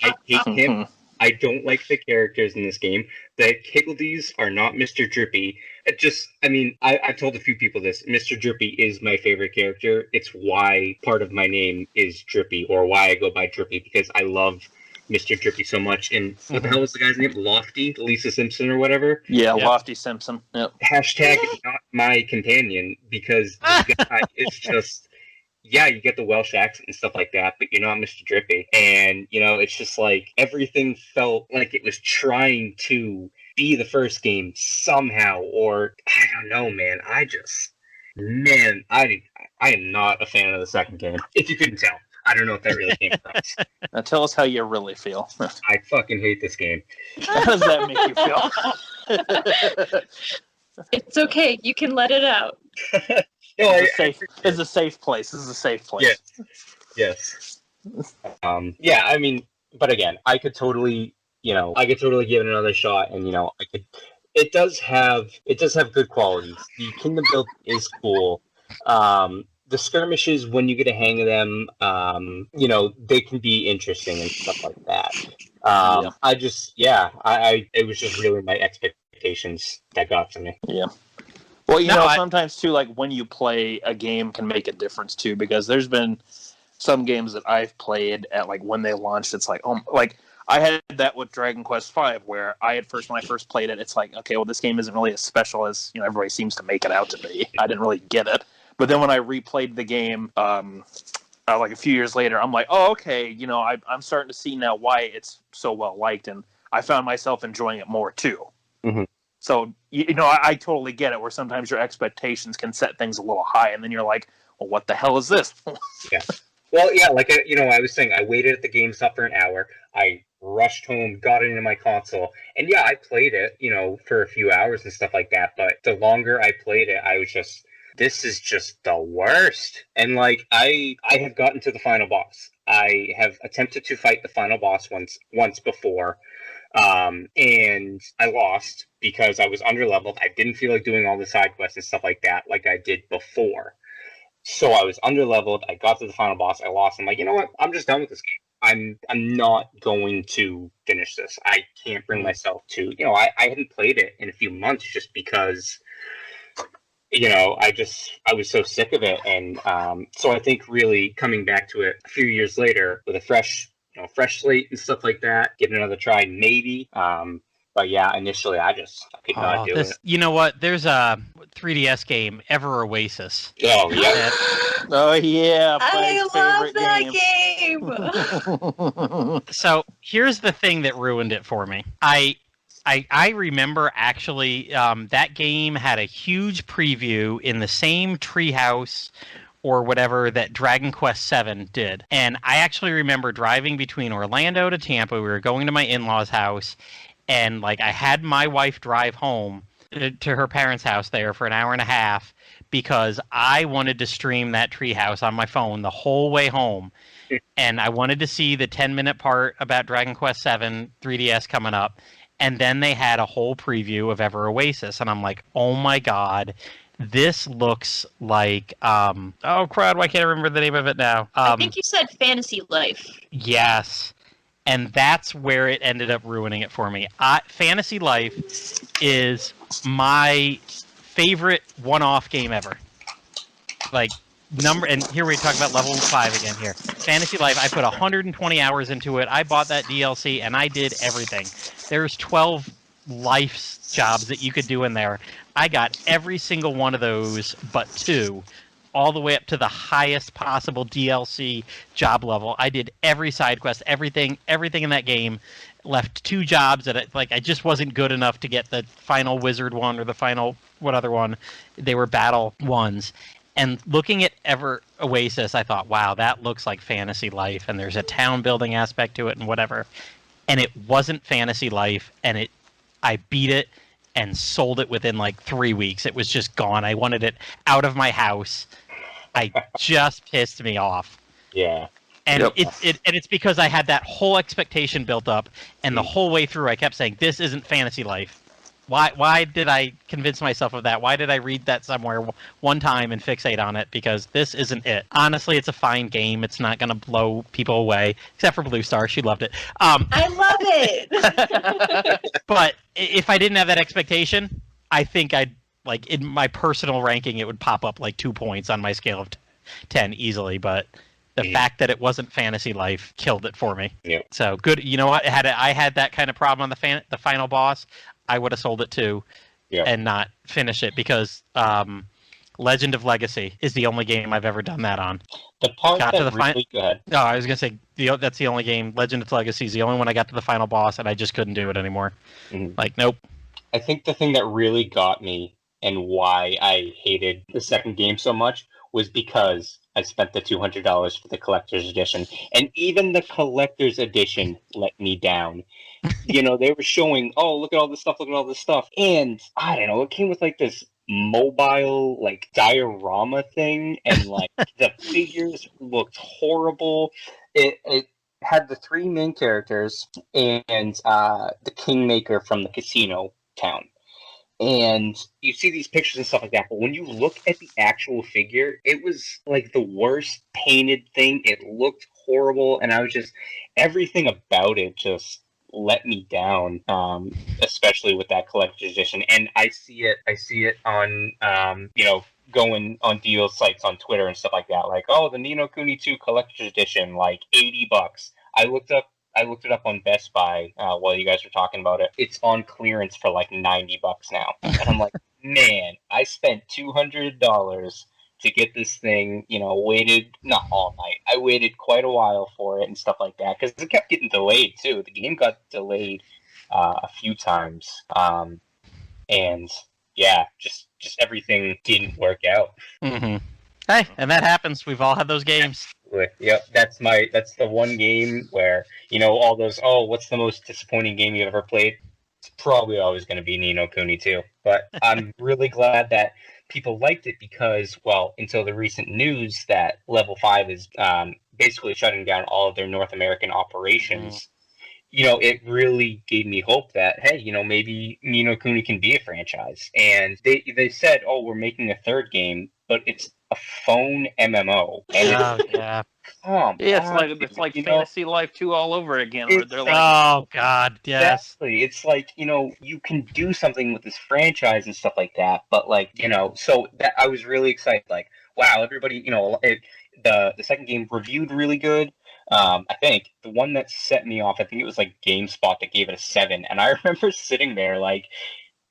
I hate him. I don't like the characters in this game. The Higgledies are not Mr. Drippy. I've told a few people this. Mr. Drippy is my favorite character. It's why part of my name is Drippy, or why I go by Drippy, because I love Mr. Drippy so much. And what the hell was the guy's name? Lofty? Lisa Simpson or whatever? Yeah, yep. Lofty Simpson. Yep. Hashtag not my companion, because this guy is just... Yeah, you get the Welsh accent and stuff like that, but you're not Mr. Drippy. And, it's just like everything felt like it was trying to be the first game somehow, or I don't know, man. I am not a fan of the second game, if you couldn't tell. I don't know if that really came across. Now tell us how you really feel. I fucking hate this game. How does that make you feel? It's okay. You can let it out. No, it's a safe place. This is a safe place. Yes. But again, I could totally give it another shot, and It does have good qualities. The kingdom build is cool. The skirmishes, when you get a hang of them, they can be interesting and stuff like that. It was just really my expectations that got to me. Yeah. Well, sometimes too, like when you play a game can make a difference too, because there's been some games that I've played at like when they launched, it's like, I had that with Dragon Quest V, where when I first played it, it's like, okay, well, this game isn't really as special as everybody seems to make it out to be. I didn't really get it, but then when I replayed the game, like a few years later, I'm like, oh, okay, I'm starting to see now why it's so well liked, and I found myself enjoying it more too. Mm-hmm. So, I totally get it, where sometimes your expectations can set things a little high, and then you're like, well, what the hell is this? Yeah. Well, yeah, like, I was saying, I waited at the GameStop for an hour. I rushed home, got it into my console, and yeah, I played it, for a few hours and stuff like that, but the longer I played it, I was just... this is just the worst. And like I have gotten to the final boss. I have attempted to fight the final boss once before. And I lost because I was underleveled. I didn't feel like doing all the side quests and stuff like that like I did before. So I was underleveled. I got to the final boss. I lost. I'm like, you know what? I'm just done with this game. I'm not going to finish this. I can't bring myself to, I hadn't played it in a few months just because, I was so sick of it. And so I think really coming back to it a few years later with a fresh slate and stuff like that, give it another try, maybe. But yeah, initially I could not do it. You know what? There's a 3DS game, Ever Oasis. Oh yeah. Oh yeah, I love that game. So here's the thing that ruined it for me. I remember actually that game had a huge preview in the same treehouse or whatever that Dragon Quest VII did. And I actually remember driving between Orlando to Tampa. We were going to my in-laws' house, and like I had my wife drive home to her parents' house there for an hour and a half because I wanted to stream that treehouse on my phone the whole way home. And I wanted to see the 10-minute part about Dragon Quest VII 3DS coming up. And then they had a whole preview of Ever Oasis. And I'm like, oh my God, this looks like, oh crud, why can't I remember the name of it now? I think you said Fantasy Life. Yes. And that's where it ended up ruining it for me. Fantasy Life is my favorite one-off game ever. Like, and here we talk about level 5 again here. Fantasy Life, I put 120 hours into it. I bought that DLC, and I did everything. There's 12 life jobs that you could do in there. I got every single one of those but 2, all the way up to the highest possible DLC job level. I did every side quest, everything in that game. Left 2 jobs that I just wasn't good enough to get the final wizard one or the final what other one. They were battle ones. And looking at Ever Oasis, I thought, wow, that looks like Fantasy Life, and there's a town building aspect to it and whatever. And it wasn't Fantasy Life, and I beat it and sold it within like 3 weeks. It was just gone. I wanted it out of my house. I just pissed me off. Yeah. And it's because I had that whole expectation built up, and the whole way through I kept saying, this isn't Fantasy Life. Why did I convince myself of that? Why did I read that somewhere one time and fixate on it? Because this isn't it. Honestly, it's a fine game. It's not going to blow people away, except for Bluestar. She loved it. I love it! But if I didn't have that expectation, I think I'd, like, in my personal ranking, it would pop up like 2 points on my scale of 10 easily. But the fact that it wasn't Fantasy Life killed it for me. Yep. So good. You know what? Had I had that kind of problem on the final boss, I would have sold it too, and not finish it because Legend of Legacy is the only game I've ever done that on. The part got that to the really good. No, I was gonna say that's the only game. Legend of Legacy is the only one I got to the final boss, and I just couldn't do it anymore. Mm-hmm. Like, nope. I think the thing that really got me and why I hated the second game so much was because I spent the $200 for the collector's edition, and even the collector's edition let me down. They were showing, oh, look at all this stuff, and I don't know, it came with like this mobile like diorama thing, and like the figures looked horrible. It had the 3 main characters and the kingmaker from the casino town. And you see these pictures and stuff like that, but when you look at the actual figure, it was like the worst painted thing. It looked horrible, and I was just, everything about it just let me down, especially with that collector's edition. And I see it on, going on deal sites on Twitter and stuff like that, like, oh, the Ni no Kuni 2 collector's edition, like $80. I looked it up on Best Buy while you guys were talking about it. It's on clearance for like $90 now. And I'm like, man, I spent $200 to get this thing, waited, not all night. I waited quite a while for it and stuff like that, because it kept getting delayed too. The game got delayed a few times. And yeah, just everything didn't work out. Mm-hmm. Hey, and that happens. We've all had those games. Yep, that's the one game where, all those, oh, what's the most disappointing game you've ever played? It's probably always going to be Ni no Kuni 2. But I'm really glad that people liked it because, well, until the recent news that Level 5 is basically shutting down all of their North American operations, it really gave me hope that, hey, maybe Ni no Kuni can be a franchise. And they said, oh, we're making a third game, but it's a phone MMO. And Oh yeah. It's like Fantasy Life 2 all over again, where they're like, Oh God, yes. Exactly. It's like, you can do something with this franchise and stuff like that, but so that I was really excited. Like, wow, everybody, the second game reviewed really good. I think the one that set me off, I think it was like GameSpot that gave it a 7, and I remember sitting there like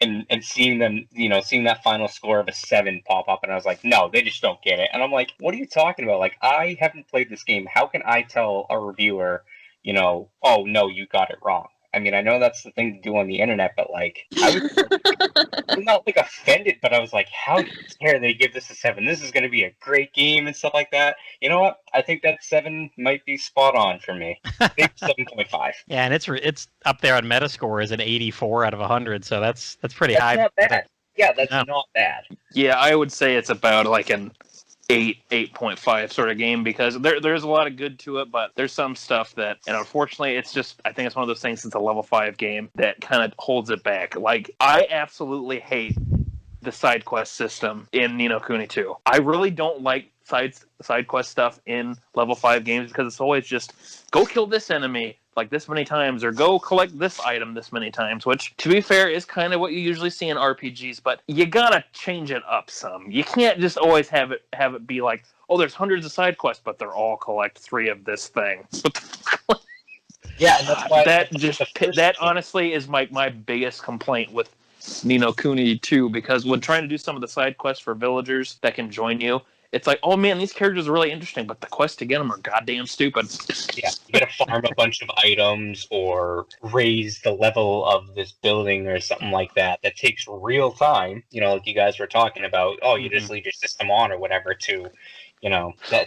and seeing them, seeing that final score of a 7 pop up, and I was like, no, they just don't get it. And I'm like, what are you talking about? Like, I haven't played this game. How can I tell a reviewer, oh no, you got it wrong? I mean, I know that's the thing to do on the internet, but like, I'm not like offended, but I was like, how dare they give this a 7? This is going to be a great game and stuff like that. You know what? I think that 7 might be spot on for me. Maybe 7.5. Yeah, and it's up there on Metascore as an 84 out of 100, so that's pretty That's high. not bad. Yeah, that's No. not bad. yeah, I would say it's about like an 8.5 sort of game, because there's a lot of good to it, but there's some stuff that, and unfortunately, I think it's one of those things, it's a level 5 game that kind of holds it back. Like, I absolutely hate the side quest system in Ni no Kuni 2. I really don't like side quest stuff in level 5 games, because it's always just go kill this enemy like this many times, or go collect this item this many times, which, to be fair, is kind of what you usually see in RPGs, but you gotta change it up some. You can't just always have it be like, oh, there's hundreds of side quests, but they're all collect 3 of this thing. Yeah, and that's why that honestly is my biggest complaint with Ni no Kuni 2, because when trying to do some of the side quests for villagers that can join you, it's like, oh man, these characters are really interesting, but the quests to get them are goddamn stupid. Yeah, you gotta farm a bunch of items or raise the level of this building or something like that. That takes real time. Like you guys were talking about. Oh, you just leave your system on or whatever to,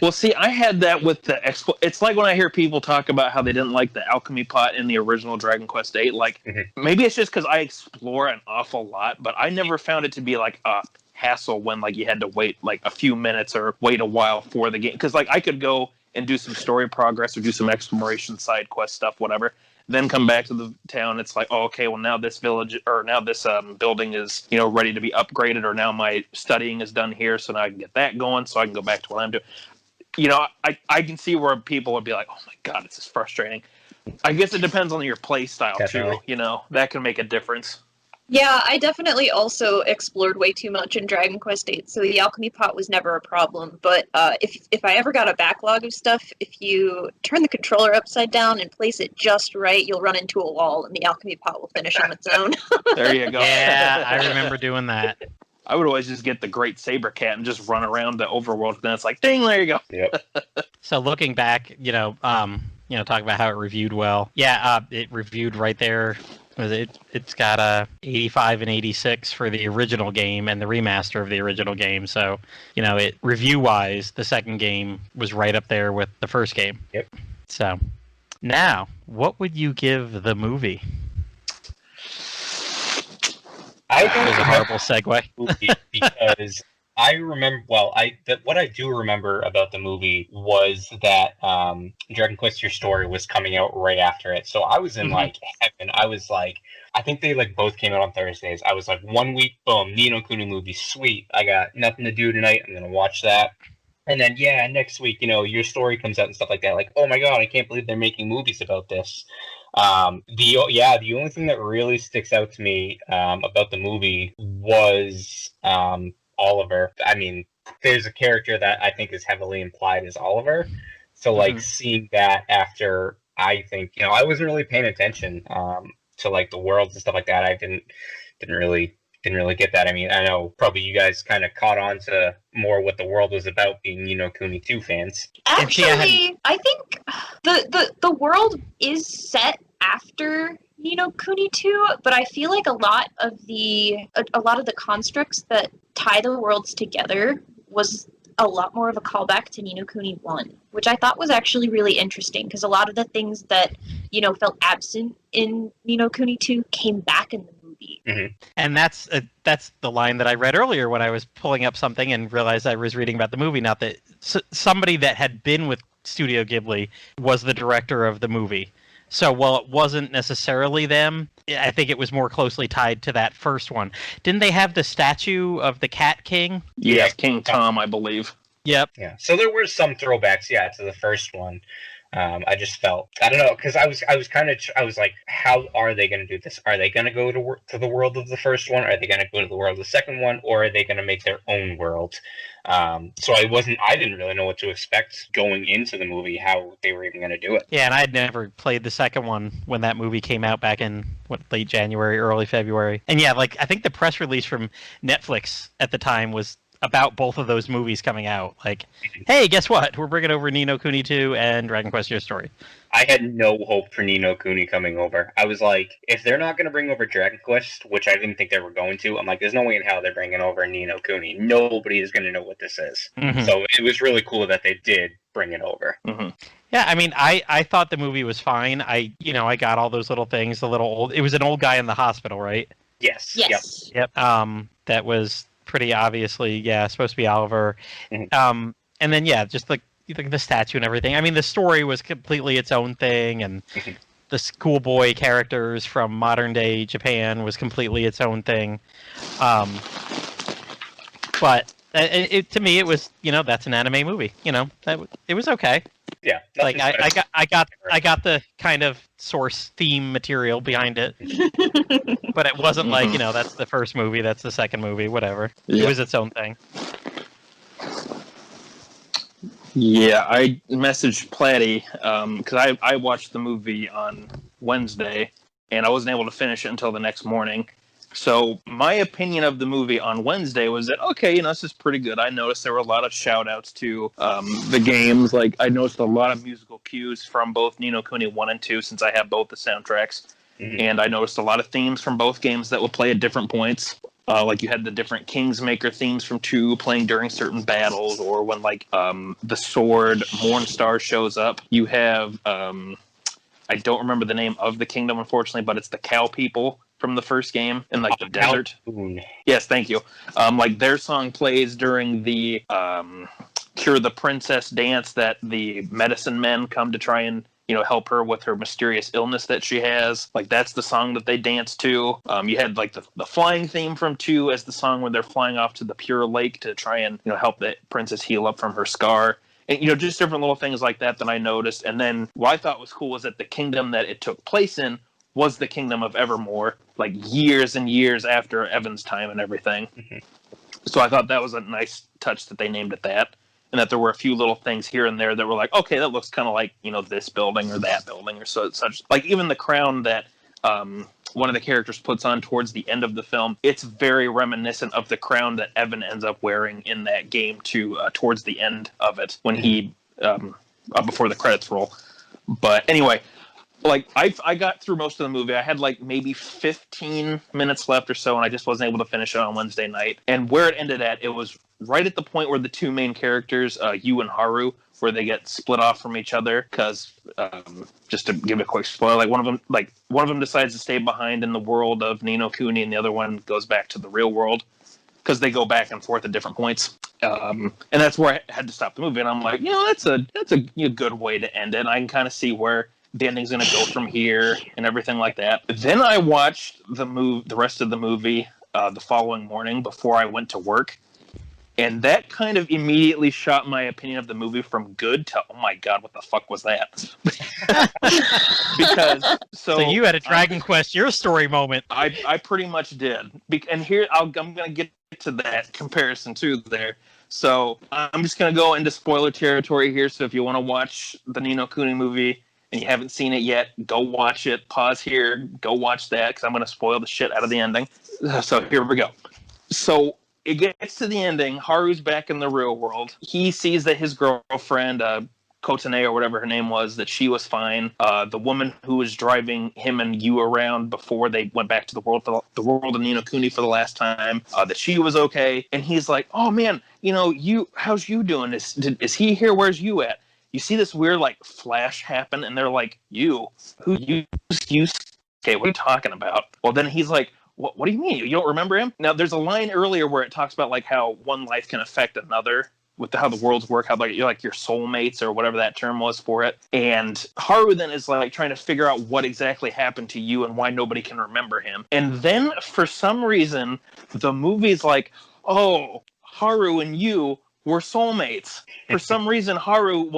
Well, see, I had that with the It's like when I hear people talk about how they didn't like the alchemy pot in the original Dragon Quest VIII. Like, maybe it's just because I explore an awful lot, but I never found it to be like a hassle when like you had to wait like a few minutes or wait a while for the game. Because like I could go and do some story progress or do some exploration, side quest stuff, whatever. Then come back to the town. It's like, oh, okay, well now this village or now this building is ready to be upgraded, or now my studying is done here, so now I can get that going, so I can go back to what I'm doing. I can see where people would be like, oh my god, this is frustrating. I guess it depends on your play style too. That can make a difference. Yeah, I definitely also explored way too much in Dragon Quest VIII, so the alchemy pot was never a problem. But if I ever got a backlog of stuff, if you turn the controller upside down and place it just right, you'll run into a wall, and the alchemy pot will finish on its own. There you go. Yeah, I remember doing that. I would always just get the Great Saber Cat and just run around the overworld, and then it's like, ding, there you go. Yep. So looking back, talk about how it reviewed well. Yeah, it reviewed right there. It's got a 85 and 86 for the original game and the remaster of the original game. So, it review-wise, the second game was right up there with the first game. Yep. So, now, what would you give the movie? I That was a horrible segue. movie because I remember, what I do remember about the movie was that Dragon Quest Your Story was coming out right after it. So I was in like heaven. I was like, I think they like both came out on Thursdays. I was like, 1 week, boom, Ni no Kuni movie, sweet. I got nothing to do tonight. I'm going to watch that. And then, next week, Your Story comes out and stuff like that. Like, oh my God, I can't believe they're making movies about this. The only thing that really sticks out to me about the movie was Oliver. I mean, there's a character that I think is heavily implied as Oliver. So like seeing that after, I think, I wasn't really paying attention to like the worlds and stuff like that. I didn't really get that. I mean, I know probably you guys kind of caught on to more what the world was about, being Ni no Kuni 2 fans. Actually, I think the world is set after Ni no Kuni 2, but I feel like a lot of the constructs that tie the worlds together was a lot more of a callback to Ni no Kuni 1, which I thought was actually really interesting, because a lot of the things that felt absent in Ni no Kuni 2 came back in the movie. be. And that's the line that I read earlier when I was pulling up something and realized I was reading about the movie. Not that somebody that had been with Studio Ghibli was the director of the movie. So while it wasn't necessarily them, I think it was more closely tied to that first one. Didn't they have the statue of the Cat King? Yeah, King Tom, I believe. Yep. Yeah. So there were some throwbacks, to the first one. I just felt, I don't know, because I was like, how are they going to do this? Are they going to go to the world of the first one? Are they going to go to the world of the second one? Or are they going to make their own world? So I didn't really know what to expect going into the movie, how they were even going to do it. Yeah, and I'd never played the second one when that movie came out back in late January, early February. And yeah, like I think the press release from Netflix at the time was about both of those movies coming out. Like, hey, guess what? We're bringing over Ni no Kuni 2 and Dragon Quest Your Story. I had no hope for Ni no Kuni coming over. I was like, if they're not going to bring over Dragon Quest, which I didn't think they were going to, I'm like, there's no way in hell they're bringing over Ni no Kuni. Nobody is going to know what this is. Mm-hmm. So it was really cool that they did bring it over. Mm-hmm. Yeah, I mean, I thought the movie was fine. I got all those little things, the little old... It was an old guy in the hospital, right? Yes. Yep. That was pretty obviously, supposed to be Oliver. Mm-hmm. And then, just the statue and everything. I mean, the story was completely its own thing, and the schoolboy characters from modern-day Japan was completely its own thing. But to me, it was, that's an anime movie. It was okay. Yeah. Like I got the kind of source theme material behind it, but it wasn't like that's the first movie, that's the second movie, whatever. Yeah. It was its own thing. Yeah, I messaged Platty because I watched the movie on Wednesday and I wasn't able to finish it until the next morning. So my opinion of the movie on Wednesday was that, okay, this is pretty good. I noticed there were a lot of shout-outs to the games. Like, I noticed a lot of musical cues from both Ni no Kuni 1 and 2, since I have both the soundtracks. Mm-hmm. And I noticed a lot of themes from both games that would play at different points. Like, you had the different Kingsmaker themes from 2 playing during certain battles, or when, like, the sword Mornstar shows up. You have, I don't remember the name of the kingdom, unfortunately, but it's the Cow People from the first game in like the desert. Yes, thank you. Like their song plays during the Cure the Princess dance that the medicine men come to try and help her with her mysterious illness that she has. Like that's the song that they dance to. You had like the flying theme from 2 as the song where they're flying off to the Pure Lake to try and help the princess heal up from her scar. And just different little things like that I noticed. And then what I thought was cool was that the kingdom that it took place in was the kingdom of Evermore, like years and years after Evan's time and everything. Mm-hmm. So I thought that was a nice touch that they named it that, and that there were a few little things here and there that were like, okay, that looks kind of like, this building or that building or such. Like even the crown that one of the characters puts on towards the end of the film, it's very reminiscent of the crown that Evan ends up wearing in that game too, towards the end of it when he, before the credits roll. But anyway, like I got through most of the movie. I had like maybe 15 minutes left or so, and I just wasn't able to finish it on Wednesday night. And where it ended at, it was right at the point where the 2 main characters, Yu and Haru, where they get split off from each other. Because just to give a quick spoiler, like one of them decides to stay behind in the world of Ni no Kuni, and the other one goes back to the real world. Because they go back and forth at different points, and that's where I had to stop the movie. And I'm like, that's a good way to end it. And I can kind of see where the ending's going to go from here and everything like that. Then I watched the rest of the movie the following morning before I went to work. And that kind of immediately shot my opinion of the movie from good to, oh my God, what the fuck was that? Because so you had a Dragon Quest Your Story moment. I pretty much did. And here I'm going to get to that comparison too there. So I'm just going to go into spoiler territory here. So if you want to watch the Ni no Kuni movie and you haven't seen it yet, go watch it. Pause here. Go watch that because I'm going to spoil the shit out of the ending. So here we go. So it gets to the ending. Haru's back in the real world. He sees that his girlfriend, Kotane or whatever her name was, that she was fine. The woman who was driving him and Yu around before they went back to the world of Ni no Kuni for the last time, that she was okay. And he's like, oh man, how's Yu doing? Is he here? Where's Yu at? You see this weird like flash happen, and they're like, "You? Who you? Okay, what are you talking about?" Well, then he's like, What do you mean? You don't remember him? Now, there's a line earlier where it talks about like how one life can affect another with how the worlds work, how like you're like your soulmates or whatever that term was for it. And Haru then is like trying to figure out what exactly happened to you and why nobody can remember him. And then for some reason, the movie's like, oh, Haru and you were soulmates. For some reason, Haru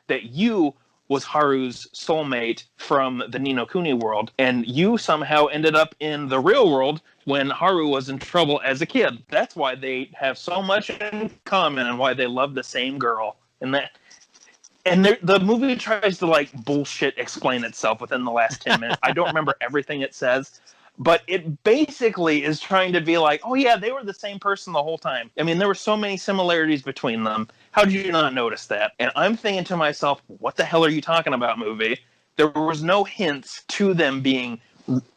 that you was Haru's soulmate from the Ni no Kuni world, and you somehow ended up in the real world when Haru was in trouble as a kid. That's why they have so much in common and why they love the same girl. And the movie tries to like bullshit explain itself within the last 10 minutes. I don't remember everything it says, but it basically is trying to be like, oh yeah, they were the same person the whole time. I mean, there were so many similarities between them. How did you not notice that? And I'm thinking to myself, what the hell are you talking about, movie? There was no hints to them being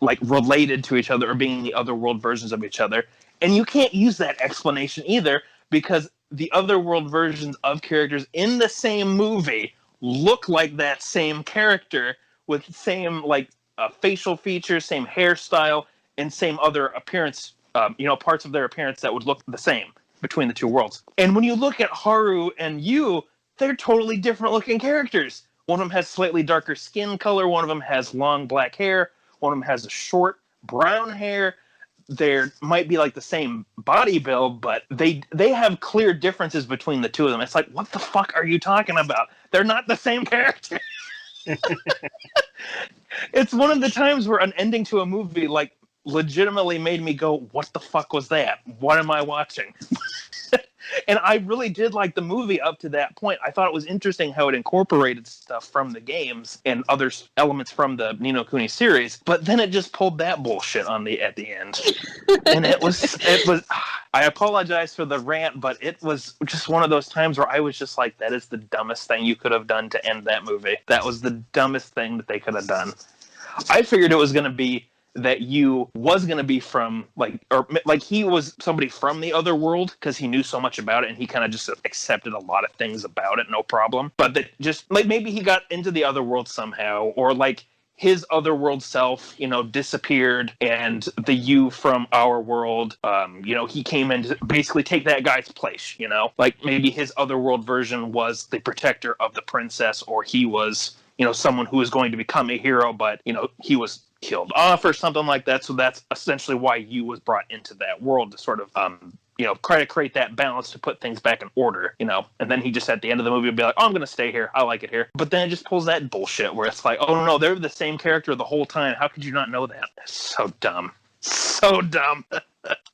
like related to each other or being the other world versions of each other. And you can't use that explanation either, because the other world versions of characters in the same movie look like that same character with same like facial features, same hairstyle, and same other appearance, parts of their appearance that would look the same between the two worlds. And when you look at Haru and you, they're totally different looking characters. One of them has slightly darker skin color, one of them has long black hair, one of them has a short brown hair. There might be like the same body build, but they have clear differences between the two of them. It's like, what the fuck are you talking about? They're not the same character. It's one of the times where an ending to a movie like legitimately made me go, what the fuck was that? What am I watching? And I really did like the movie up to that point. I thought it was interesting how it incorporated stuff from the games and other elements from the Ni no Kuni series, but then it just pulled that bullshit on at the end. And it was I apologize for the rant, but it was just one of those times where I was just like, that is the dumbest thing you could have done to end that movie. That was the dumbest thing that they could have done. I figured it was going to be that you was going to be from he was somebody from the other world because he knew so much about it and he kind of just accepted a lot of things about it, no problem. But that just like maybe he got into the other world somehow, or like his other world self, disappeared, and the you from our world, he came in to basically take that guy's place, like maybe his other world version was the protector of the princess, or he was, someone who was going to become a hero, but, he was killed off or something like that. So that's essentially why you was brought into that world to sort of, try to create that balance to put things back in order, and then he just at the end of the movie would be like, oh, I'm going to stay here. I like it here. But then it just pulls that bullshit where it's like, oh no, they're the same character the whole time. How could you not know that? So dumb. So dumb.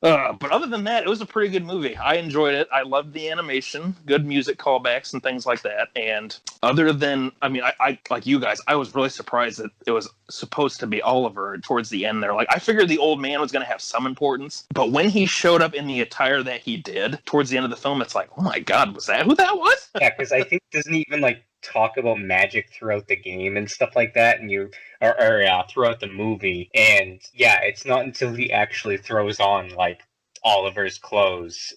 But other than that, it was a pretty good movie. I enjoyed it. I loved the animation, good music callbacks and things like that. And other than, I like you guys, I was really surprised that it was supposed to be Oliver towards the end there. Like, I figured the old man was going to have some importance, but when he showed up in the attire that he did towards the end of the film, it's like, oh my God, was that who that was? Yeah, because I think doesn't even talk about magic throughout the game and stuff like that, and throughout the movie. And yeah, it's not until he actually throws on Oliver's clothes,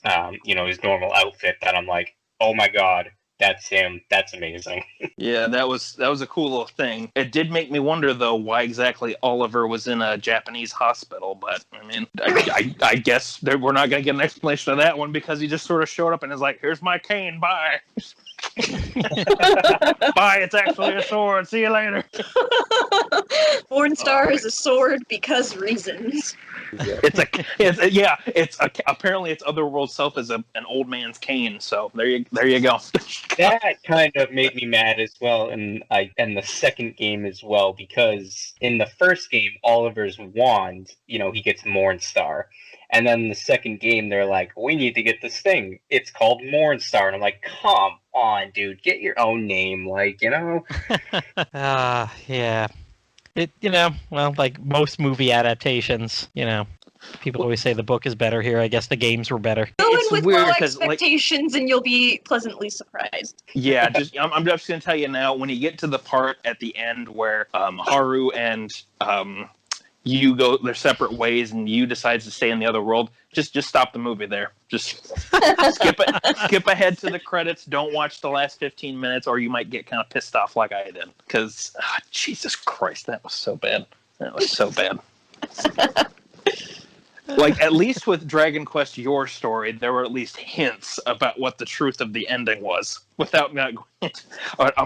his normal outfit, that I'm like, oh my God, that's him. That's amazing. Yeah, that was a cool little thing. It did make me wonder though why exactly Oliver was in a Japanese hospital, but I guess we're not going to get an explanation of that one because he just sort of showed up and is like, here's my cane, bye. Bye, it's actually a sword. See you later. Bluestar is a sword because reasons. Apparently its otherworld self is an old man's cane. So there you go. That kind of made me mad as well, and the second game as well, because in the first game, Oliver's wand, he gets Mornstar. And then the second game, they're like, we need to get this thing. It's called Mornstar. And I'm like, come on, dude, get your own name, Yeah. It, like most movie adaptations, people always say the book is better here. I guess the games were better. Go in It's with weird low 'cause, expectations and you'll be pleasantly surprised. Yeah, I'm just going to tell you now, when you get to the part at the end where Haru and you go their separate ways and you decides to stay in the other world, just stop the movie there. Just skip ahead to the credits. Don't watch the last 15 minutes or you might get kind of pissed off like I did. Because, Jesus Christ, that was so bad. That was so bad. Like, at least with Dragon Quest Your Story, there were at least hints about what the truth of the ending was. Without not going...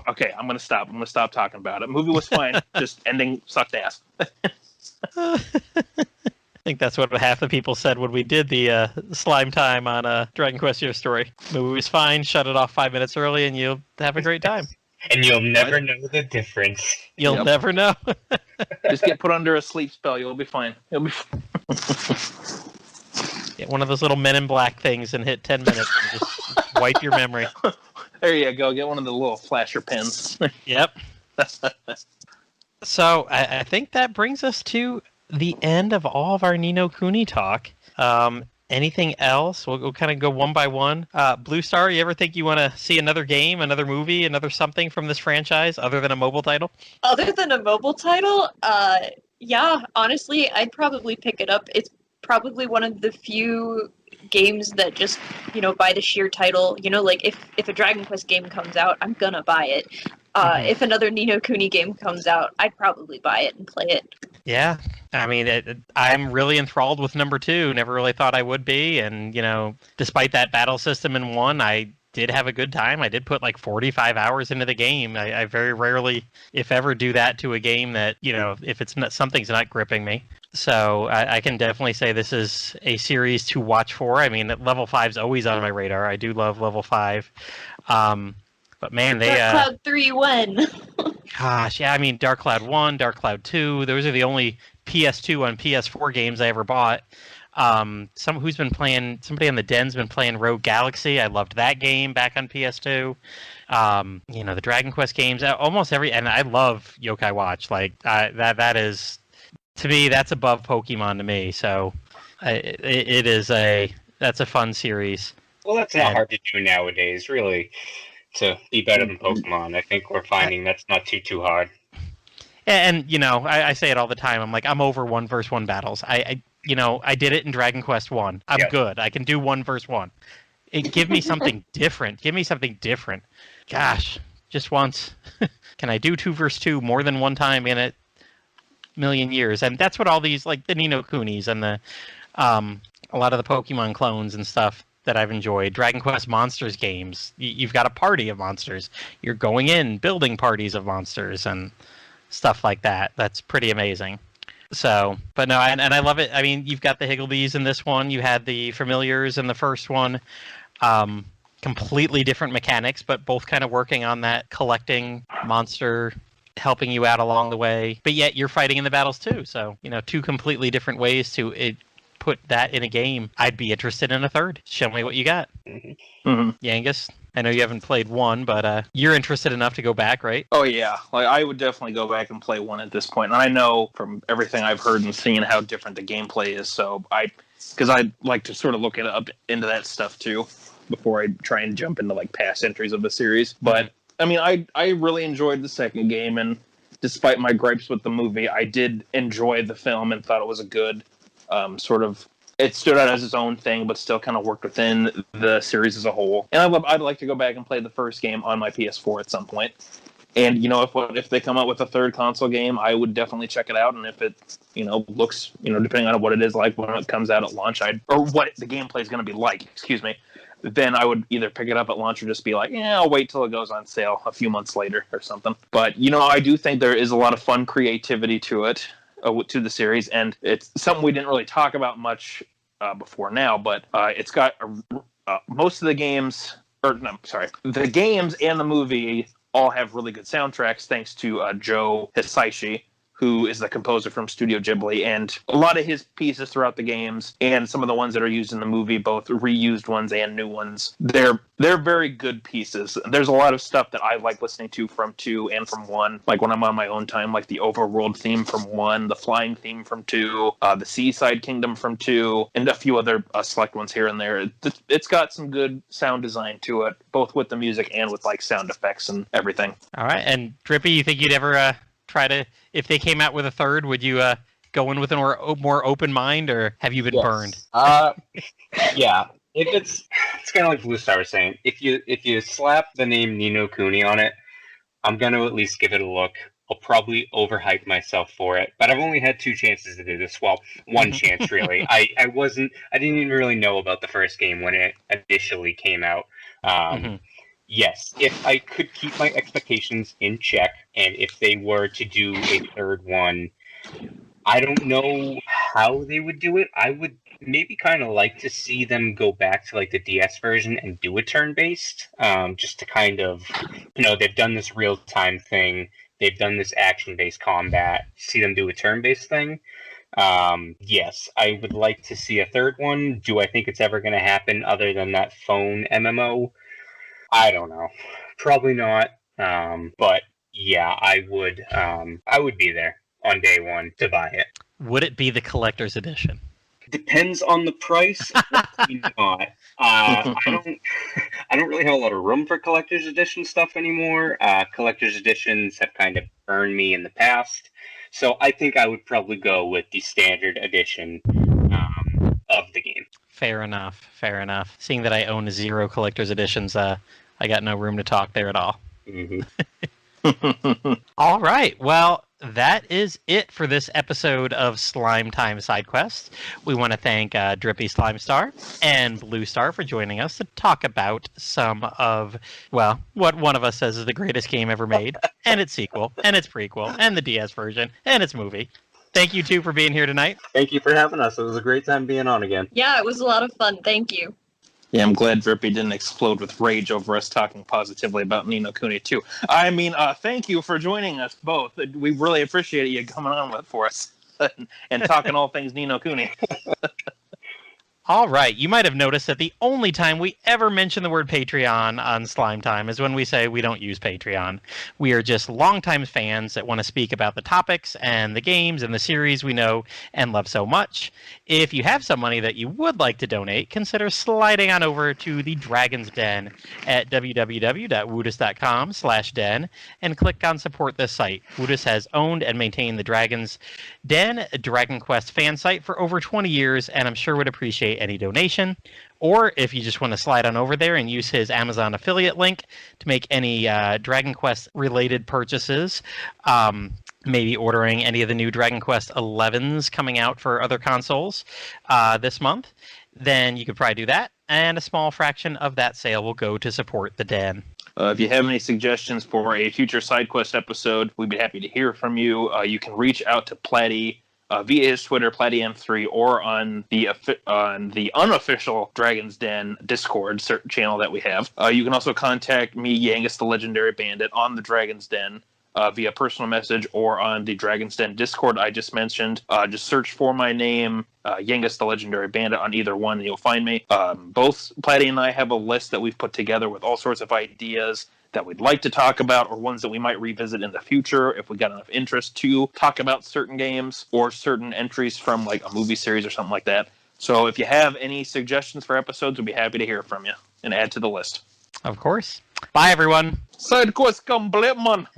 Okay, I'm going to stop. I'm going to stop talking about it. Movie was fine. Just ending sucked ass. I think that's what half the people said when we did the slime time on Dragon Quest Your Story. Movie was fine. Shut it off 5 minutes early, and you'll have a great time. And you'll never know the difference. You'll never know. Just get put under a sleep spell. You'll be fine. You'll be fine. Get one of those little Men in Black things and hit 10 minutes and just wipe your memory. There you go. Get one of the little flasher pens. Yep. So I think that brings us to the end of all of our Ni no Kuni talk. Anything else? We'll kind of go one by one. Bluestar, you ever think you want to see another game, another movie, another something from this franchise other than a mobile title? Other than a mobile title, yeah, honestly, I'd probably pick it up. It's probably one of the few games that just, by the sheer title, like if a Dragon Quest game comes out, I'm gonna buy it. If another Ni no Kuni game comes out, I'd probably buy it and play it. Yeah, I mean, I'm really enthralled with number 2. Never really thought I would be, and despite that battle system in 1, I did have a good time. I did put like 45 hours into the game. I very rarely, if ever, do that to a game that if it's not, something's not gripping me. So I can definitely say this is a series to watch for. I mean, level 5 is always on my radar. I do love level 5. But man, they Dark Cloud 3 when? Gosh, yeah, I mean, Dark Cloud 1, Dark Cloud 2, those are the only PS2 on PS4 games I ever bought. Somebody on the Den's been playing Rogue Galaxy. I loved that game back on PS2. The Dragon Quest games, almost every, and I love Yokai Watch. Like, that is, to me, that's above Pokemon to me. So that's a fun series. Well, that's not hard to do nowadays, really. To be better than Pokemon, I think we're finding that's not too hard. And I say it all the time. I'm like, I'm over 1v1 battles. I did it in Dragon Quest 1. I'm good. I can do 1v1. Give me something different. Give me something different. Gosh, just once. Can I do 2v2 more than one time in a million years? And that's what all these, like the Ni no Kunis and the a lot of the Pokemon clones and stuff that I've enjoyed. Dragon Quest Monsters games. You've got a party of monsters. You're going in, building parties of monsters and stuff like that. That's pretty amazing. So, but no, and I love it. I mean, you've got the Higgledies in this one. You had the Familiars in the first one. Completely different mechanics, but both kind of working on that collecting monster, helping you out along the way. But yet you're fighting in the battles too. So, 2 completely different ways to put that in a game. I'd be interested in a third. Show me what you got. Yangus, I know you haven't played 1, but you're interested enough to go back, right? Oh yeah, like I would definitely go back and play 1 at this point. And I know from everything I've heard and seen how different the gameplay is. So because I'd like to sort of look up into that stuff too before I try and jump into like past entries of the series. But I mean, I really enjoyed the second game, and despite my gripes with the movie, I did enjoy the film and thought it was a good it stood out as its own thing, but still kind of worked within the series as a whole. And I'd like to go back and play the first game on my PS4 at some point. And if they come out with a third console game, I would definitely check it out. And if it looks depending on what it is like when it comes out at launch, or what the gameplay is going to be like, then I would either pick it up at launch or just be like, I'll wait till it goes on sale a few months later or something. But I do think there is a lot of fun creativity to it. To the series, and it's something we didn't really talk about much before now, but it's got most of the games, the games and the movie all have really good soundtracks thanks to Joe Hisaishi, who is the composer from Studio Ghibli, and a lot of his pieces throughout the games and some of the ones that are used in the movie, both reused ones and new ones, they're very good pieces. There's a lot of stuff that I like listening to from 2 and from 1, like when I'm on my own time, like the Overworld theme from 1, the Flying theme from 2, the Seaside Kingdom from 2, and a few other select ones here and there. It's got some good sound design to it, both with the music and with like sound effects and everything. All right, and Drippy, you think you'd ever try to, if they came out with a third, would you go in with a more open mind, or have you been burned? Yeah. If it's kind of like Bluestar was saying. If you slap the name Ni no Kuni on it, I'm gonna at least give it a look. I'll probably overhype myself for it, but I've only had 2 chances to do this. Well, one chance really. I didn't even really know about the first game when it initially came out. Yes, if I could keep my expectations in check, and if they were to do a third one, I don't know how they would do it. I would maybe kind of like to see them go back to like the DS version and do a turn-based, just to kind of, they've done this real-time thing, they've done this action-based combat, see them do a turn-based thing. Yes, I would like to see a third one. Do I think it's ever going to happen other than that phone MMO? I don't know. Probably not. But yeah, I would be there on day one to buy it. Would it be the collector's edition? Depends on the price. Probably not. I don't really have a lot of room for collector's edition stuff anymore. Collector's editions have kind of burned me in the past. So I think I would probably go with the standard edition of the game. Fair enough. Seeing that I own 0 collector's editions, I got no room to talk there at all. All right. Well, that is it for this episode of Slime Time Side Quest. We want to thank DrippySlimeStar and Bluestar for joining us to talk about some of, well, what one of us says is the greatest game ever made, and its sequel, and its prequel, and the DS version, and its movie. Thank you, two, for being here tonight. Thank you for having us. It was a great time being on again. Yeah, it was a lot of fun. Thank you. Yeah, I'm glad Drippy didn't explode with rage over us talking positively about Ni no Kuni too. I mean, thank you for joining us both. We really appreciate you coming on for us and talking all things Ni no Kuni. All right, you might have noticed that the only time we ever mention the word Patreon on Slime Time is when we say we don't use Patreon. We are just longtime fans that want to speak about the topics and the games and the series we know and love so much. If you have some money that you would like to donate, consider sliding on over to the Dragon's Den at www.woodus.com/den and click on support this site. Woodus has owned and maintained the Dragon's Den, a Dragon Quest fan site, for over 20 years, and I'm sure would appreciate any donation. Or if you just want to slide on over there and use his Amazon affiliate link to make any Dragon Quest related purchases, maybe ordering any of the new Dragon Quest 11s coming out for other consoles this month, then you could probably do that, and a small fraction of that sale will go to support the Den. If you have any suggestions for a future side quest episode, we'd be happy to hear from you. You can reach out to Plattym via his Twitter, Plattym3, or on the unofficial Dragon's Den Discord channel that we have. You can also contact me, YangustheLegendaryBandit, on the Dragon's Den via personal message or on the Dragon's Den Discord I just mentioned. Just search for my name, YangustheLegendaryBandit, on either one, and you'll find me. Both Plattym and I have a list that we've put together with all sorts of ideas that we'd like to talk about, or ones that we might revisit in the future if we got enough interest to talk about certain games or certain entries from like a movie series or something like that. So if you have any suggestions for episodes, we'd be happy to hear from you and add to the list. Of course. Bye, everyone. Side quest complete, man.